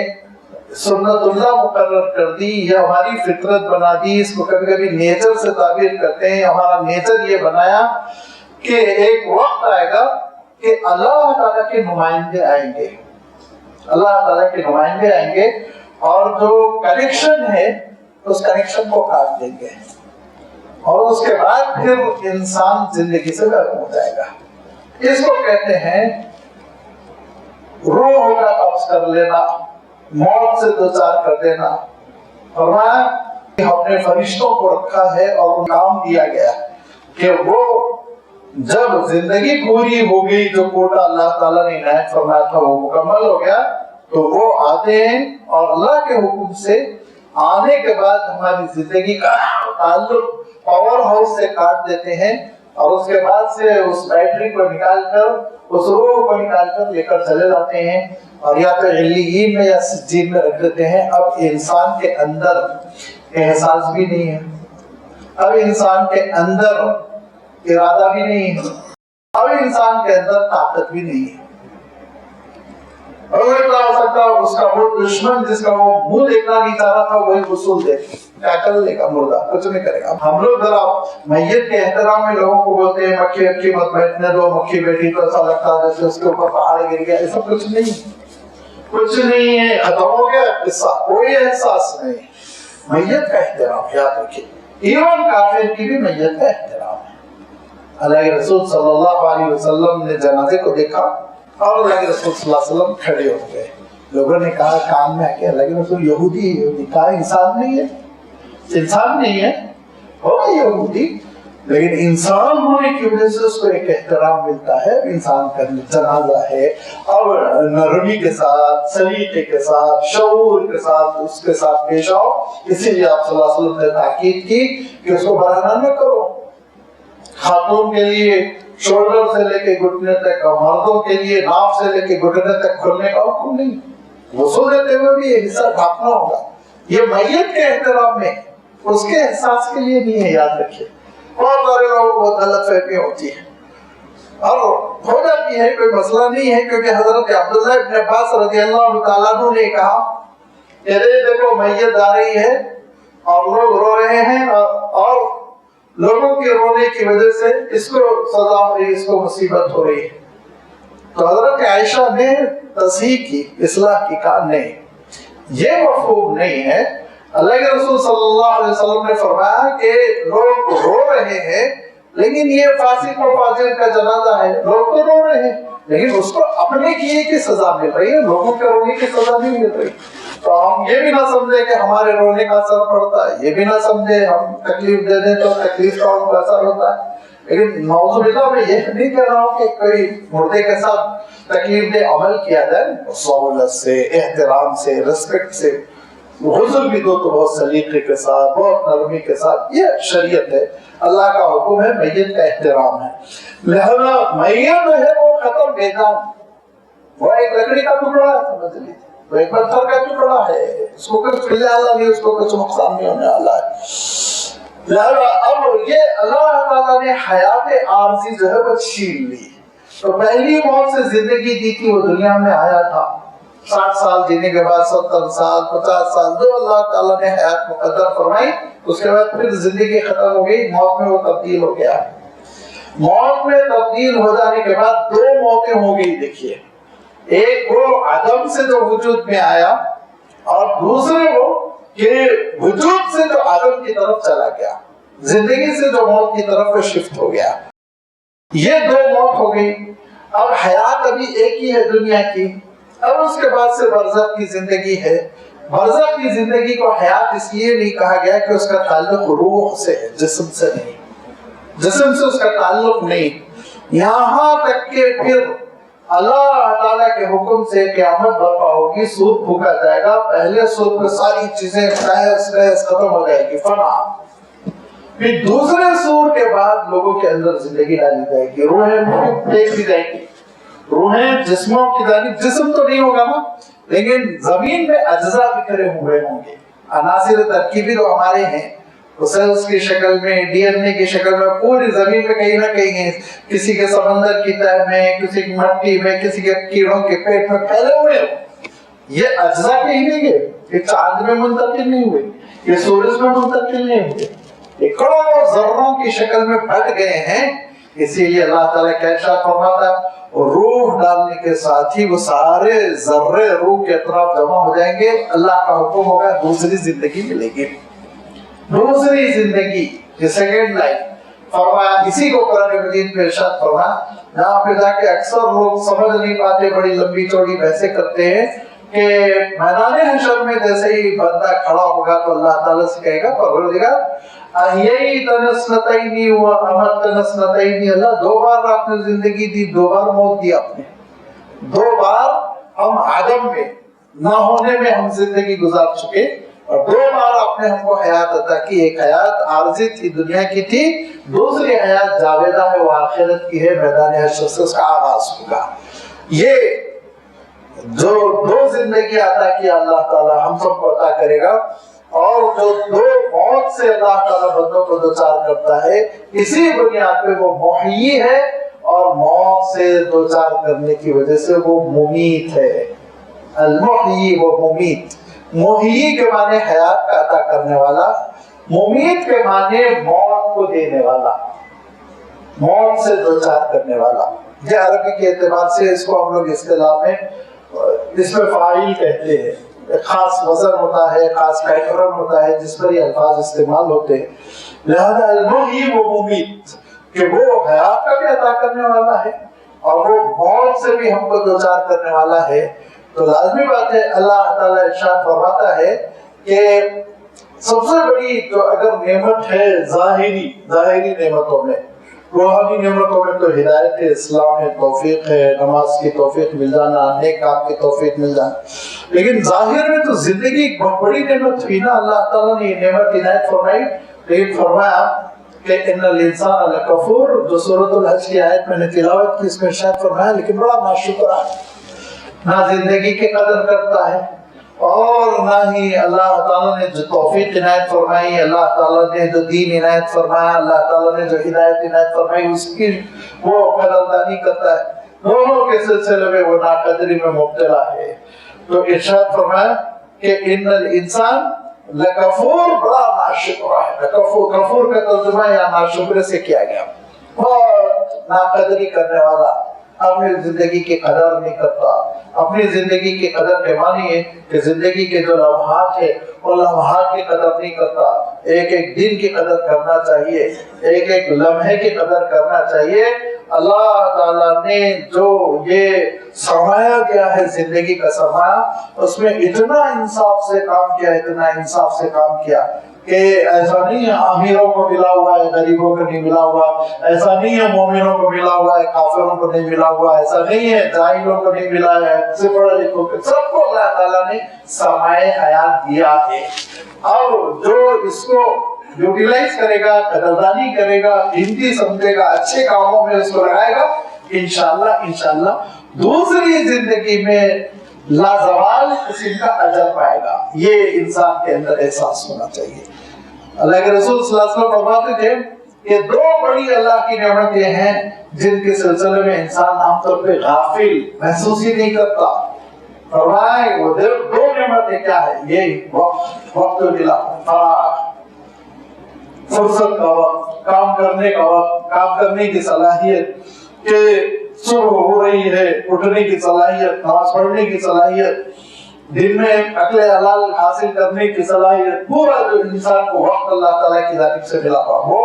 سنت اللہ مقرر کر دی، یہ ہماری فطرت بنا دی. اس کو کبھی کبھی نیچر سے تعبیر کرتے ہیں. ہمارا نیچر یہ بنایا کہ ایک وقت آئے گا کہ اللہ تعالیٰ کے نمائندے آئیں گے، اللہ تعالیٰ کے نمائندے آئیں گے اور جو کنیکشن ہے اس کنیکشن کو کاٹ دیں گے اور اس کے بعد پھر انسان زندگی سے محروم ہو جائے گا. اس کو کہتے ہیں روح کا قبض کر لینا، موت سے دوچار کر دینا. فرمایا کہ ہم نے فرشتوں کو رکھا ہے اور کام دیا گیا کہ وہ جب زندگی پوری ہو گئی، جو کوٹا اللہ تعالیٰ نے عنایت فرمایا تھا وہ مکمل ہو گیا، تو وہ آتے ہیں اور اللہ کے حکم سے آنے کے بعد ہماری زندگی کا تعلق پاور ہاؤس سے کاٹ دیتے ہیں اور اس کے بعد سے اس بیٹری کو نکال کر، اس روح کو نکال کر لے کر چلے جاتے ہیں اور یا تو علیین میں یا سجین میں رکھ دیتے ہیں. اب انسان کے اندر احساس بھی نہیں ہے، اب انسان کے اندر ارادہ بھی نہیں ہے، اب انسان کے اندر طاقت بھی نہیں ہے. اور کیا ہو سکتا ہے اس کا وہ دشمن جس کا وہ منہ دیکھنا نہیں چاہ رہا تھا وہی غسل دے کیا کر لے گا، مردہ کچھ نہیں کرے گا. ہم لوگ ذرا میت کے احترام میں لوگوں کو بولتے ہیں مکھی اکھی مت بیٹھنے دو، مکھی بیٹھی تو ایسا لگتا ہے جیسے اس کے اوپر پہاڑ گر گیا. ایسا کچھ نہیں، کچھ نہیں ہے، ختم ہو گیا قصہ، کوئی احساس نہیں. میت کا احترام یاد رکھیے، ایون کافر کی بھی میت کا احترام ہے. اللہ کے رسول صلی اللہ علیہ وسلم نے جنازے کو دیکھا اور اللہ کے رسول صلی اللہ علیہ وسلم کھڑے ہو گئے. لوگوں نے کہا کان میں آ کے اللہ کے رسول یہودی کہا انسان نہیں ہے، انسان نہیں ہے، ہوگا یہودی لیکن انسان ہونے کی وجہ سے اس کو ایک احترام ملتا ہے. انسان کا جنازہ ہے اور نرمی کے ساتھ، سلیقے کے ساتھ، شعور کے ساتھ اس کے ساتھ پیش آؤ. اسی لیے آپ صلی اللہ علیہ وسلم نے تاکید کی کہ اس کو بڑھانا نہ کرو. خاتون کے لیے شولڈر سے لے کے گھٹنے تک، مردوں کے لیے ناف سے لے کے گھٹنے تک کھلنے کا حکم نہیں. غسل دیتے ہوئے بھی یہ حصہ ڈھانپنا ہوگا. یہ میت کے احترام میں، اس کے احساس کے لیے نہیں ہے. یاد رکھیے بہت سارے لوگوں کو غلط فہمی ہوتی ہے اور ہو جاتی ہے، کوئی مسئلہ نہیں ہے. کیونکہ حضرت عبداللہ ابن عباس رضی اللہ تعالیٰ عنہ نے کہا کہ دیکھو میت آ رہی ہے اور لوگ رو رہے ہیں اور لوگوں کے رونے کی وجہ سے اس کو سزا ہو رہی ہے، اس کو مصیبت ہو رہی ہے. تو حضرت عائشہ نے تصحیح کی، اصلاح کی، کہا نہیں یہ مفہوم نہیں ہے. اللہ کے رسول صلی اللہ علیہ وسلم نے فرمایا کہ لوگ رو رہے ہیں لیکن یہ فاسق و فاجر کا جنازہ ہے. لوگ تو رو رہے ہیں لیکن اس کو اپنے کیے کی سزا مل رہی ہے، لوگوں کے رونے کی سزا نہیں مل رہی. تو ہم یہ بھی نہ سمجھے کہ ہمارے رونے کا اثر پڑتا ہے، یہ بھی نہ سمجھے ہم تکلیف دے دیں تو تکلیف کا ان کو اثر ہوتا ہے. لیکن نعوذ باللہ میں یہ نہیں کہہ رہا ہوں کہ کوئی مردے کے ساتھ تکلیف دے عمل کیا جائے. سہولت سے، احترام سے، ریسپیکٹ سے غسل بھی دو تو بہت سلیقے کے ساتھ، بہت نرمی کے ساتھ. یہ شریعت ہے، اللہ کا حکم ہے، میت کا احترام ہے. لہذا میت ہے وہ ختم بے جان، وہ ایک لکڑی کا ٹکڑا ہے، سمجھ لیجیے وہ ایک پتھر کا ٹکڑا ہے، اس کو کچھ ملنے والا نہیں، اس کو کچھ نقصان نہیں ہونے والا ہے. لہذا اب یہ اللہ تعالیٰ نے حیات عارضی جو ہے وہ چھین لی. تو پہلی موت سے زندگی دی تھی، وہ دنیا میں آیا تھا 60 سال جینے کے بعد 70 سال 50 سال جو اللہ تعالیٰ نے حیات مقدر فرمائی، اس کے بعد پھر زندگی ختم ہو گئی، موت میں وہ تبدیل ہو گیا. موت میں تبدیل ہو جانے کے بعد دو موتیں ہو گئی. دیکھیے ایک وہ عدم سے جو وجود میں آیا اور دوسرے وہ کہ وجود سے جو عدم کی طرف چلا گیا، زندگی سے جو موت کی طرف وہ شفٹ ہو گیا، یہ دو موت ہو گئی۔ اب حیات ابھی ایک ہی ہے دنیا کی، اب اس کے بعد سے برزخ کی زندگی ہے۔ برزخ کی زندگی کو حیات اس لیے نہیں کہا گیا کہ اس کا تعلق روح سے ہے، جسم سے نہیں، جسم سے اس کا تعلق نہیں، یہاں تک کہ پھر اللہ تعالیٰ کے حکم سے قیامت برپا ہوگی، سور پھونکا جائے گا، پہلے سور پہ ساری چیزیں ختم ہو جائے گی، فنا۔ پھر دوسرے سور کے بعد لوگوں کے اندر زندگی ڈالی جائے گی، روحیں پھینک دی جائیں گی، روحیں جسموں کی جانب، جسم تو نہیں ہوگا نا، لیکن زمین میں اجزاء بکھرے ہوئے ہوں گے، عناصر ترکیبی تو ہمارے ہیں، سیلز کی شکل میں، ڈی این اے کی شکل میں، پوری زمین میں کہیں نہ کہیں ہیں، کسی کے سمندر کی تہ میں، کسی کی مٹی میں، کسی کے کیڑوں کے پیٹ میں پھیلے ہوئے ہوں۔ یہ اجزاء کہیں نہیں گئے، یہ چاند میں منتقل نہیں ہوئے، یہ سورج میں منتقل نہیں ہوئے، یہ کروڑوں ذروں کی شکل میں بٹ گئے ہیں۔ اسی لیے اللہ تعالیٰ کیا ارشاد فرماتا ہے، اور روح ڈالنے کے ساتھ ہی وہ سارے ذرے روح کے اطراف جمع ہو جائیں گے، اللہ کا حکم ہوگا، دوسری زندگی ملے گی، دوسری زندگی، یہ سیکنڈ لائف فرمایا۔ اسی کو قرآن مجید میں ارشاد فرمایا، جہاں پہ جا کے اکثر لوگ سمجھ نہیں پاتے، بڑی لمبی چوڑی بحثیں کرتے ہیں کہ میدان حشر میں جیسے ہی بندہ کھڑا ہوگا تو اللہ تعالیٰ سے کہے گا پروردگار احییتنا اثنتین و امتنا اثنتین، اللہ دو بار آپ نے زندگی دی، دو بار موت دی آپ نے، دو بار ہم عدم میں نہ ہونے میں ہم زندگی گزار چکے، اور دو بار آپ نے ہم کو حیات عطا کی، ایک حیات عارضی تھی، دنیا کی تھی، دوسری حیات جاویدہ ہے، وہ آخرت کی ہے، میدان حشر سے اس کا آغاز ہوگا۔ یہ جو دو زندگی عطا کیا اللہ تعالیٰ ہم سب کو عطا کرے گا، اور جو دو موت سے اللہ تعالیٰ بندوں کو دوچار کرتا ہے، اسی بنیاد پہ وہ محیی ہے، اور موت سے دوچار کرنے کی وجہ سے وہ ممیت ہے۔ المحیی و ممیت، محیی کے معنی حیات کا عطا کرنے والا، ممیت کے معنی موت کو دینے والا، موت سے دوچار کرنے والا۔ یہ عربی کے اعتبار سے اس کو ہم لوگ اصطلاح میں اس میں فاعل کہتے ہیں، خاص وزن ہوتا ہے، خاص پیٹرن ہوتا ہے جس پر یہ الفاظ استعمال ہوتے ہیں۔ لہذا المحیی و ممیت کہ وہ حیات کا بھی عطا کرنے والا ہے اور وہ موت سے بھی ہم کو دوچار کرنے والا ہے، تو لازمی بات ہے اللہ تعالیٰ ارشاد فرماتا ہے کہ سب سے بڑی جو اگر نعمت ہے ظاہری نعمتوں میں، روحانی نعمتوں میں تو ہدایت ہے، اسلام ہے، توفیق ہے، نماز کی توفیق مل جانا، نیک کام کی توفیق مل جانا، لیکن ظاہر میں تو زندگی ایک بہت بڑی نعمت ہوئی نا، اللہ تعالیٰ نے یہ نعمت عنایت فرمائی، لیکن فرمایا کہ ان الانسان لکفور، جو سورۃ الحج کی آیت میں نے تلاوت کی، اس میں ارشاد فرمایا لیکن بڑا ناشکر ہے، نہ زندگی کی قدر کرتا ہے، اور نہ ہی اللہ تعالیٰ نے جو توفیق عنایت فرمائی، اللہ تعالیٰ نے جو دین عنایت فرمایا، اللہ تعالیٰ نے جو ہدایت عنایت فرمائی، اس کی وہ قدردانی کرتا ہے، دونوں کے سلسلے میں وہ ناقدری میں مبتلا ہے۔ تو ارشاد فرمایا کہ ان الانسان لکفور، بڑا ناشکر ہے۔ کفور کا ترجمہ یا ناشکر سے کیا گیا، بہت ناقدری کرنے والا، اپنی زندگی کی قدر نہیں کرتا۔ اپنی زندگی کی قدر کے معنی ہے کہ زندگی کے جو لمحات ہیں ان لمحات کی قدر نہیں کرتا، ایک ایک دن کی قدر کرنا چاہیے، ایک ایک لمحے کی قدر کرنا چاہیے۔ اللہ تعالیٰ نے جو یہ سرمایہ کیا ہے زندگی کا سرمایہ، اس میں اتنا انصاف سے کام کیا، اتنا انصاف سے کام کیا کہ ایسا نہیں ہے امیروں کو ملا ہوا ہے غریبوں کو نہیں ملا ہوا، ایسا نہیں ہے مومنوں کو ملا ہوا ہے کافروں کو نہیں ملا ہوا، ایسا نہیں ہے جاہلوں کو نہیں ملا ہے، سے پڑھے لکھوں کو، سب کو اللہ تعالیٰ نے سرمایہ حیات دیا ہے۔ اور جو اس کو یوٹیلائز کرے گا، قدردانی کرے گا، قیمتی سمجھے گا، اچھے کاموں میں اس کو لگائے گا، انشاءاللہ دوسری زندگی میں لازوال قسم کا اجر پائے گا۔ یہ انسان کے اندر احساس ہونا چاہیے۔ اللہ کے رسول صلی اللہ علیہ وسلم فرماتے تھے کہ دو بڑی اللہ کی نعمتیں ہیں جن کے سلسلے میں انسان عام طور پہ غافل محسوس ہی نہیں کرتا۔ فرمائے وہ دو نعمتیں کیا ہے؟ یہ وقت ملا، فراغ، فرصت کا وقت، کام کرنے کا وقت، کام کرنے کی صلاحیت، کہ صبح ہو رہی ہے اٹھنے کی صلاحیت، نماز پڑھنے کی صلاحیت، دن میں عقل حلال حاصل کرنے کی صلاحیت پورا جو انسان کو وقت اللہ تعالیٰ کی جانب سے ملا ہوا وہ،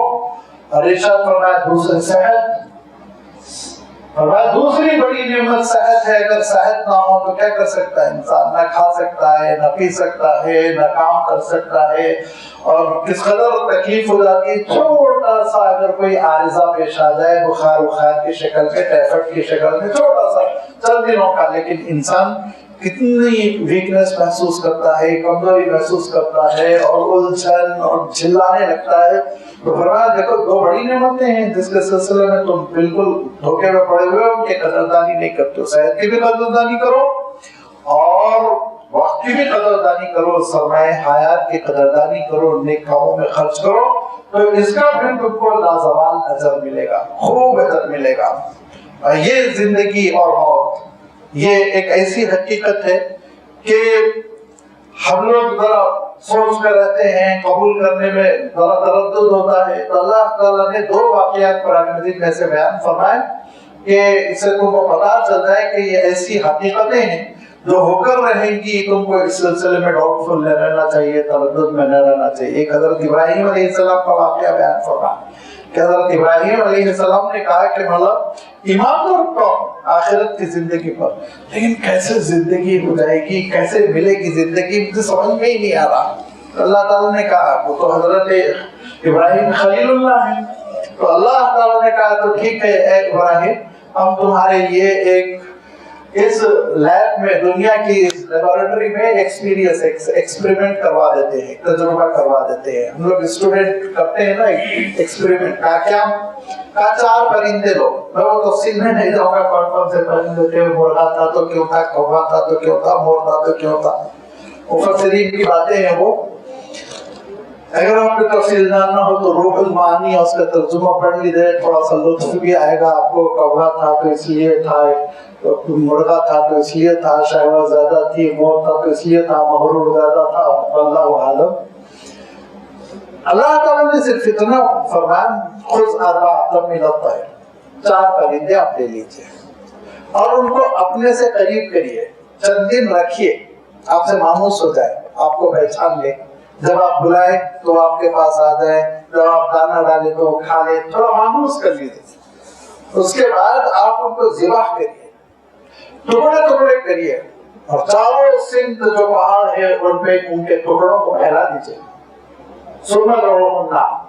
اور ارشاد فرمایا دوسری صحت، فرمایا دوسری بڑی نعمت صحت ہے، اگر صحت نہ ہو تو کیا کر سکتا ہے انسان؟ نہ کھا سکتا ہے، نہ پی سکتا ہے، نہ کام کر سکتا ہے، اور کس قدر تکلیف ہو جاتی ہے چھوٹا سا اگر کوئی عارضہ پیش آ جائے، بخار کی شکل میں، ٹائفائڈ کی شکل میں، چھوٹا سا چند دنوں کا، لیکن انسان کتنی ویکنس محسوس کرتا ہے، کمزوری محسوس کرتا ہے، اور الجھن اور چلانے لگتا ہے۔ تو فرمایا دیکھو دو بڑی نعمتیں ہیں جس کے سلسلے میں تم بالکل دھوکے میں پڑے ہوئے ان کی قدردانی نہیں کرتے ہو۔ صحت کی بھی قدردانی کرو اور وقت کی بھی قدردانی کرو، سرمایہ حیات کی قدردانی کرو، نیک کاموں میں خرچ کرو، تو اس کا پھر تم کو لازوال اجر ملے گا، خوب اجر ملے گا۔ یہ زندگی اور موت یہ ایک ایسی حقیقت ہے کہ ہم لوگ ذرا سوچ کر رہتے ہیں، قبول کرنے میں ذرا تردد ہوتا ہے، تو اللہ تعالیٰ نے دو واقعات قرآن مجید میں سے بیان فرمائے کہ اس سے تم کو پتا چل جائے کہ یہ ایسی حقیقتیں ہیں جو ہو کر رہیں گی، تم کو اس سلسلے میں ڈاؤٹ فل نہ رہنا چاہیے، تردد میں نہ رہنا چاہیے۔ ایک حضرت ابراہیم علیہ السلام کا واقعہ بیان فرمائے کہ حضرت ابراہیم علیہ السلام نے کہا کہ مطلب ایمان تو رکھتا ہوں آخرت کی زندگی پر، لیکن کیسے زندگی ہو جائے گی، کیسے ملے گی زندگی، مجھے سمجھ میں ہی نہیں آ رہا۔ اللہ تعالیٰ نے کہا، وہ تو حضرت ابراہیم خلیل اللہ ہیں، تو اللہ تعالیٰ نے کہا تو ٹھیک ہے اے ابراہیم، ہم تمہارے لیے ایک اس لیب میں، دنیا کی لیبارٹری میں ایکسپیریمنٹ کروا دیتے ہیں، تجربہ کروا دیتے ہیں۔ ہم لوگ اسٹوڈنٹ کرتے ہیں نا ایکسپیریمنٹ کا، کیا کا 4 پرندے لو، میں وہ تفصیل میں نہیں جاؤں گا کون کون سے پرندے تھے، مرغا تھا تو کیوں تھا، کووا تھا تو کیوں تھا، مور تھا تو کیوں تھا، مفسرین کی باتیں ہیں وہ۔ اگر آپ کو تفصیل جاننا ہو تو روح المعانی اور اس کا ترجمہ پڑھ لیجیے، تھوڑا سا لطف بھی آئے گا آپ کو۔ کووا تھا تو اس لیے تھا، مرغا تھا تو اس لیے تھا، شہوت زیادہ تھی، مور تھا تو اس لیے تھا، مغرور زیادہ تھا، واللہ عالم۔ اللہ تعالیٰ نے صرف اتنا فرمایا خذ اربعۃ من الطیر، 4 پرندے آپ لے لیجیے اور ان کو اپنے سے قریب کریے، چند دن رکھیے، آپ سے مانوس ہو جائے، آپ کو پہچان لے، جب آپ بلائیں تو آپ کے پاس آ جائے، جب آپ دانا ڈالے تو کھا لے، تھوڑا مانوس کر لیجیے۔ اس کے بعد آپ ان کو ذبح کریے، ٹکڑے ٹکڑے کریے، اور چاروں سمت جو پہاڑ ہے ان پہ ان کے ٹکڑوں کو پھیلا دیجیے۔ سنت اور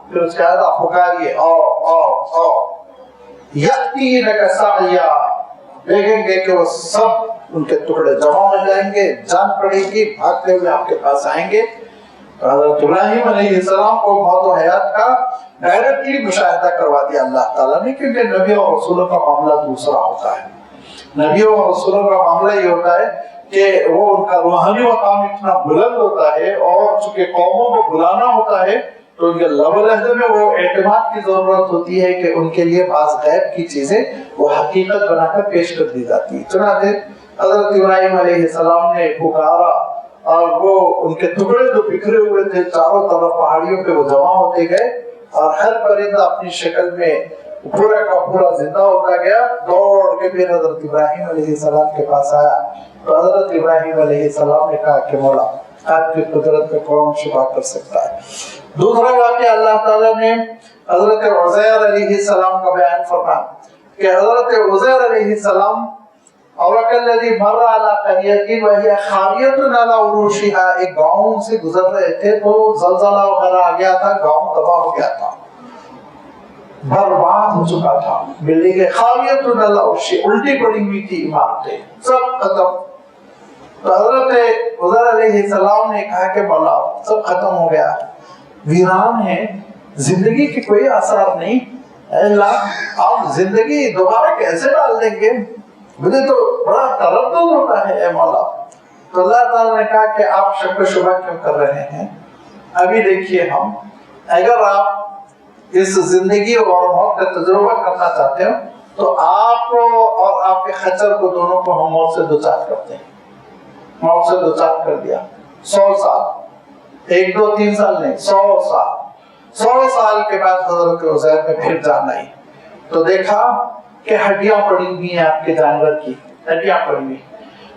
پھر اس کے بعد آپ پکاریے، او او او یأتینک سعیا، دیکھیں گے کہ وہ سب ان کے ٹکڑے جمع ہو جائیں گے، جان پڑے گی، بھاگتے ہوئے آپ کے پاس آئیں گے۔ حضرت ابراہیم علیہ السلام کو موت و حیات کا ڈائریکٹلی مشاہدہ کروا دیا اللہ تعالیٰ نے، کیونکہ نبیوں اور رسولوں کا معاملہ دوسرا ہوتا ہے۔ نبیوں اور رسولوں کا معاملہ یہ ہوتا ہے کہ وہ ان کا روحانی مقام اتنا بلند ہوتا ہے، اور چونکہ قوموں کو بلانا ہوتا ہے تو ان کے لب و لہجے میں وہ اعتماد کی ضرورت ہوتی ہے کہ ان کے لیے بعض غیب کی چیزیں وہ حقیقت بنا کر پیش کر دی جاتی ہے۔ چنانچہ حضرت ابراہیم علیہ السلام نے پکارا، اور وہ ان کے ٹکڑے جو بکھرے ہوئے تھے چاروں طرف پہاڑیوں پہ وہ جمع ہوتے گئے، اور ہر پرندہ اپنی شکل میں پورا کا پورا زندہ ہوتا گیا، دوڑ کے پھر حضرت ابراہیم علیہ السلام کے پاس آیا۔ تو حضرت ابراہیم علیہ السلام نے کہا کہ مولا آپ کی قدرت پہ کون شبہ کر سکتا ہے۔ دوسرا واقعہ اللہ تعالیٰ نے حضرت عزیر علیہ السلام کا بیان فرمایا کہ حضرت عزیر علیہ السلام اوکلذی مر علی قریۃ وہی خاویۃ علی عروشها، ایک گاؤں سے گزر رہے تھے تو زلزلہ وغیرہ آ گیا تھا، گاؤں تباہ ہو گیا تھا، برباد ہو چکا تھا، بلڈنگیں خاویۃ علی عروشها، الٹی پڑی ہوئی تھی عمارتیں، سب ختم۔ تو حضرت عزیر علیہ السلام نے کہا کہ مولا سب ختم ہو گیا، ویران ہے، زندگی کی کوئی آثار نہیں، اے اللہ آپ زندگی دوبارہ کیسے ڈال دیں گے؟ مجھے تو بڑا تردد ہوتا ہے اے مولا۔ تو اللہ تعالیٰ نے کہا کہ آپ شک و شبہ کیوں کر رہے ہیں؟ ابھی دیکھیے، ہم اگر آپ اس زندگی اور موت کا تجربہ کرنا چاہتے ہو تو آپ کو اور آپ کے خچر کو دونوں کو ہم موت سے دوچار کرتے ہیں۔ موت سے دوچار کر دیا، 100 سال، 1 2 3 سال نہیں، 100 سال۔ 100 سال کے بعد حضرت عزیر میں پھر جان آئی تو دیکھا کہ ہڈیاں پڑی ہوئی ہیں، آپ کے جانور کی ہڈیاں پڑی ہوئی،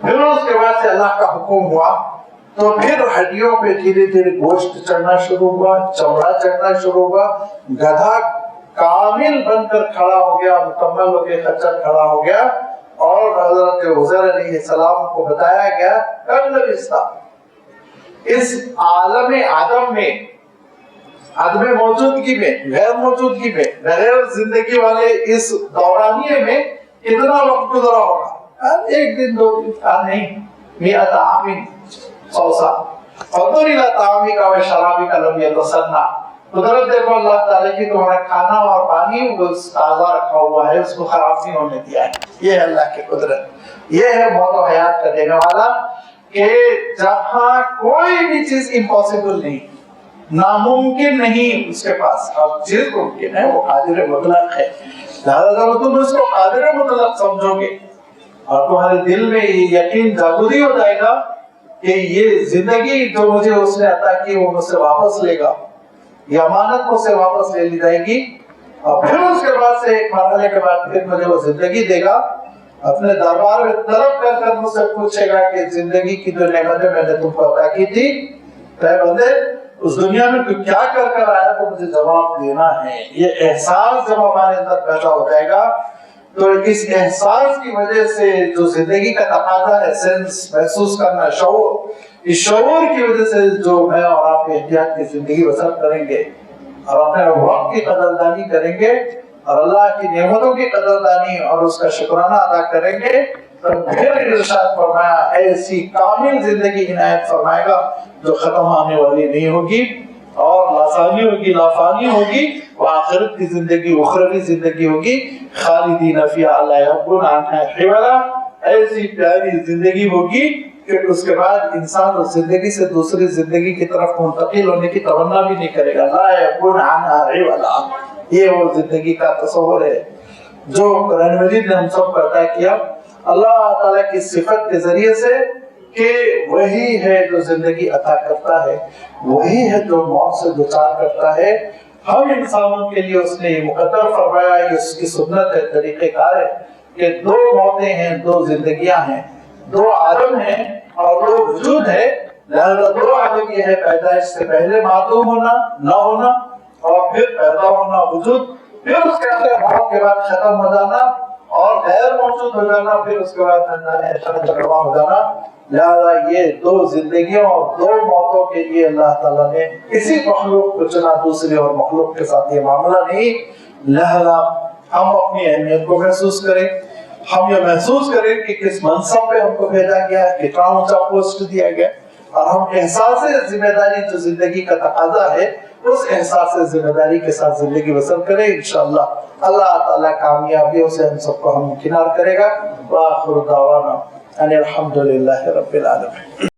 پھر اس کے بعد سے اللہ کا حکم ہوا تو پھر ہڈیوں پہ دھیرے دھیرے گوشت چڑھنا شروع ہوا، چمڑا چڑھنا شروع ہوا، گدھا کامل بن کر کھڑا ہو گیا، مکمل ہو کے خچر کھڑا ہو گیا، اور حضرت حضیر علیہ السلام کو بتایا گیا اس عالم عدم میں، عدم موجودگی میں، غیر موجودگی میں، بغیر زندگی والے اس دورانیے میں کتنا وقت گزرا ہوگا؟ ایک دن دو دن نہیں، میعۃ عام، 100 سال. فانظر الی طعامک و شرابک لم یتسنى. قدرت دیکھو اللہ تعالیٰ کی، تمہارا کھانا اور پانی وہ تازہ رکھا ہوا ہے، اس کو خراب نہیں ہونے دیا ہے. یہ ہے اللہ کی قدرت، یہ ہے موت و حیات کا دینے والا، کہ جہاں کوئی بھی چیز امپاسبل نہیں، ناممکن نہیں اس کے پاس، ہر چیز ممکن ہے، وہ قادر مطلق ہے. لہذا جب تم اس کو قادر مطلق سمجھو گے اور تمہارے دل میں یہ یقین جاگزی ہو جائے گا کہ یہ زندگی جو مجھے اس نے عطا کی وہ مجھ سے واپس لے گا، یہ امانت مجھ سے واپس لے لی جائے گی، اور پھر اس کے بعد سے ایک مرحلے کے بعد پھر مجھے وہ زندگی دے گا، اپنے دربار میں طلب کر کر مجھ سے پوچھے گا کہ زندگی کی جو نعمتیں میں نے تم کو عطا کی تھی، اے بندے اس دنیا میں تو کیا کر کر آیا تو مجھے جواب دینا ہے. یہ احساس جب ہمارے اندر پیدا ہو جائے گا تو اس احساس کی وجہ سے جو زندگی کا تقاضا ہے، سینس محسوس کرنا، شعور، اس شعور کی وجہ سے جو میں اور آپ احتیاط کی زندگی بسر کریں گے اور اپنے وقت کی قدردانی کریں گے اور اللہ کی نعمتوں کی قدردانی اور اس کا شکرانہ ادا کریں گے، تو پھر ارشاد فرمایا ایسی کامل زندگی عنایت فرمائے گا جو ختم ہونے والی نہیں ہوگی اور لاسانی ہوگی، لافانی ہوگی، وہ آخرت کی زندگی، اخروی زندگی ہوگی، خالدین فیہا لا یبغون عنہا حولا. ایسی پیاری زندگی ہوگی کہ اس کے بعد انسان اس زندگی سے دوسری زندگی کی طرف منتقل ہونے کی تمنا بھی نہیں کرے گا. لا یبغون عنہا حولا، یہ وہ زندگی کا تصور ہے جو قرآن مجید نے ہم سب کو عطا کیا اللہ تعالیٰ کی صفت کے ذریعے سے، کہ وہی ہے جو زندگی عطا کرتا ہے، وہی ہے جو موت سے دوچار کرتا ہے. ہم انسانوں کے لیے اس نے یہ مقدر فرمایا، یہ اس کی سنت ہے، طریقہ کار ہے کہ 2 موتیں ہیں، 2 زندگیاں ہیں، 2 عالم ہیں اور 2 وجود ہے. لہذا 2 عالم یہ ہے، پیدائش سے پہلے معدوم ہونا، نہ ہونا، اور پھر پیدا ہونا، وجود، پھر اس کے موت کے بعد ختم ہو جانا اور غیر موجود ہو جانا، پھر اس کے بعد چکرواں ہو جانا. لہذا یہ 2 زندگیوں اور 2 موتوں کے لیے اللہ تعالیٰ نے اسی مخلوق کو چنا، دوسری اور مخلوق کے ساتھ یہ معاملہ نہیں. لہذا ہم اپنی اہمیت کو محسوس کریں، ہم یہ محسوس کریں کہ کس منصب پہ ہم کو بھیجا گیا ہے، کتنا اونچا پوسٹ دیا گیا، اور ہم احساس ذمہ داری جو زندگی کا تقاضا ہے اس احساس ذمہ داری کے ساتھ زندگی بسر کریں. انشاءاللہ اللہ تعالیٰ کامیابیوں سے ہم سب کو ہم کنار کرے گا. وآخر دعوانا ان الحمد للہ رب العالمین.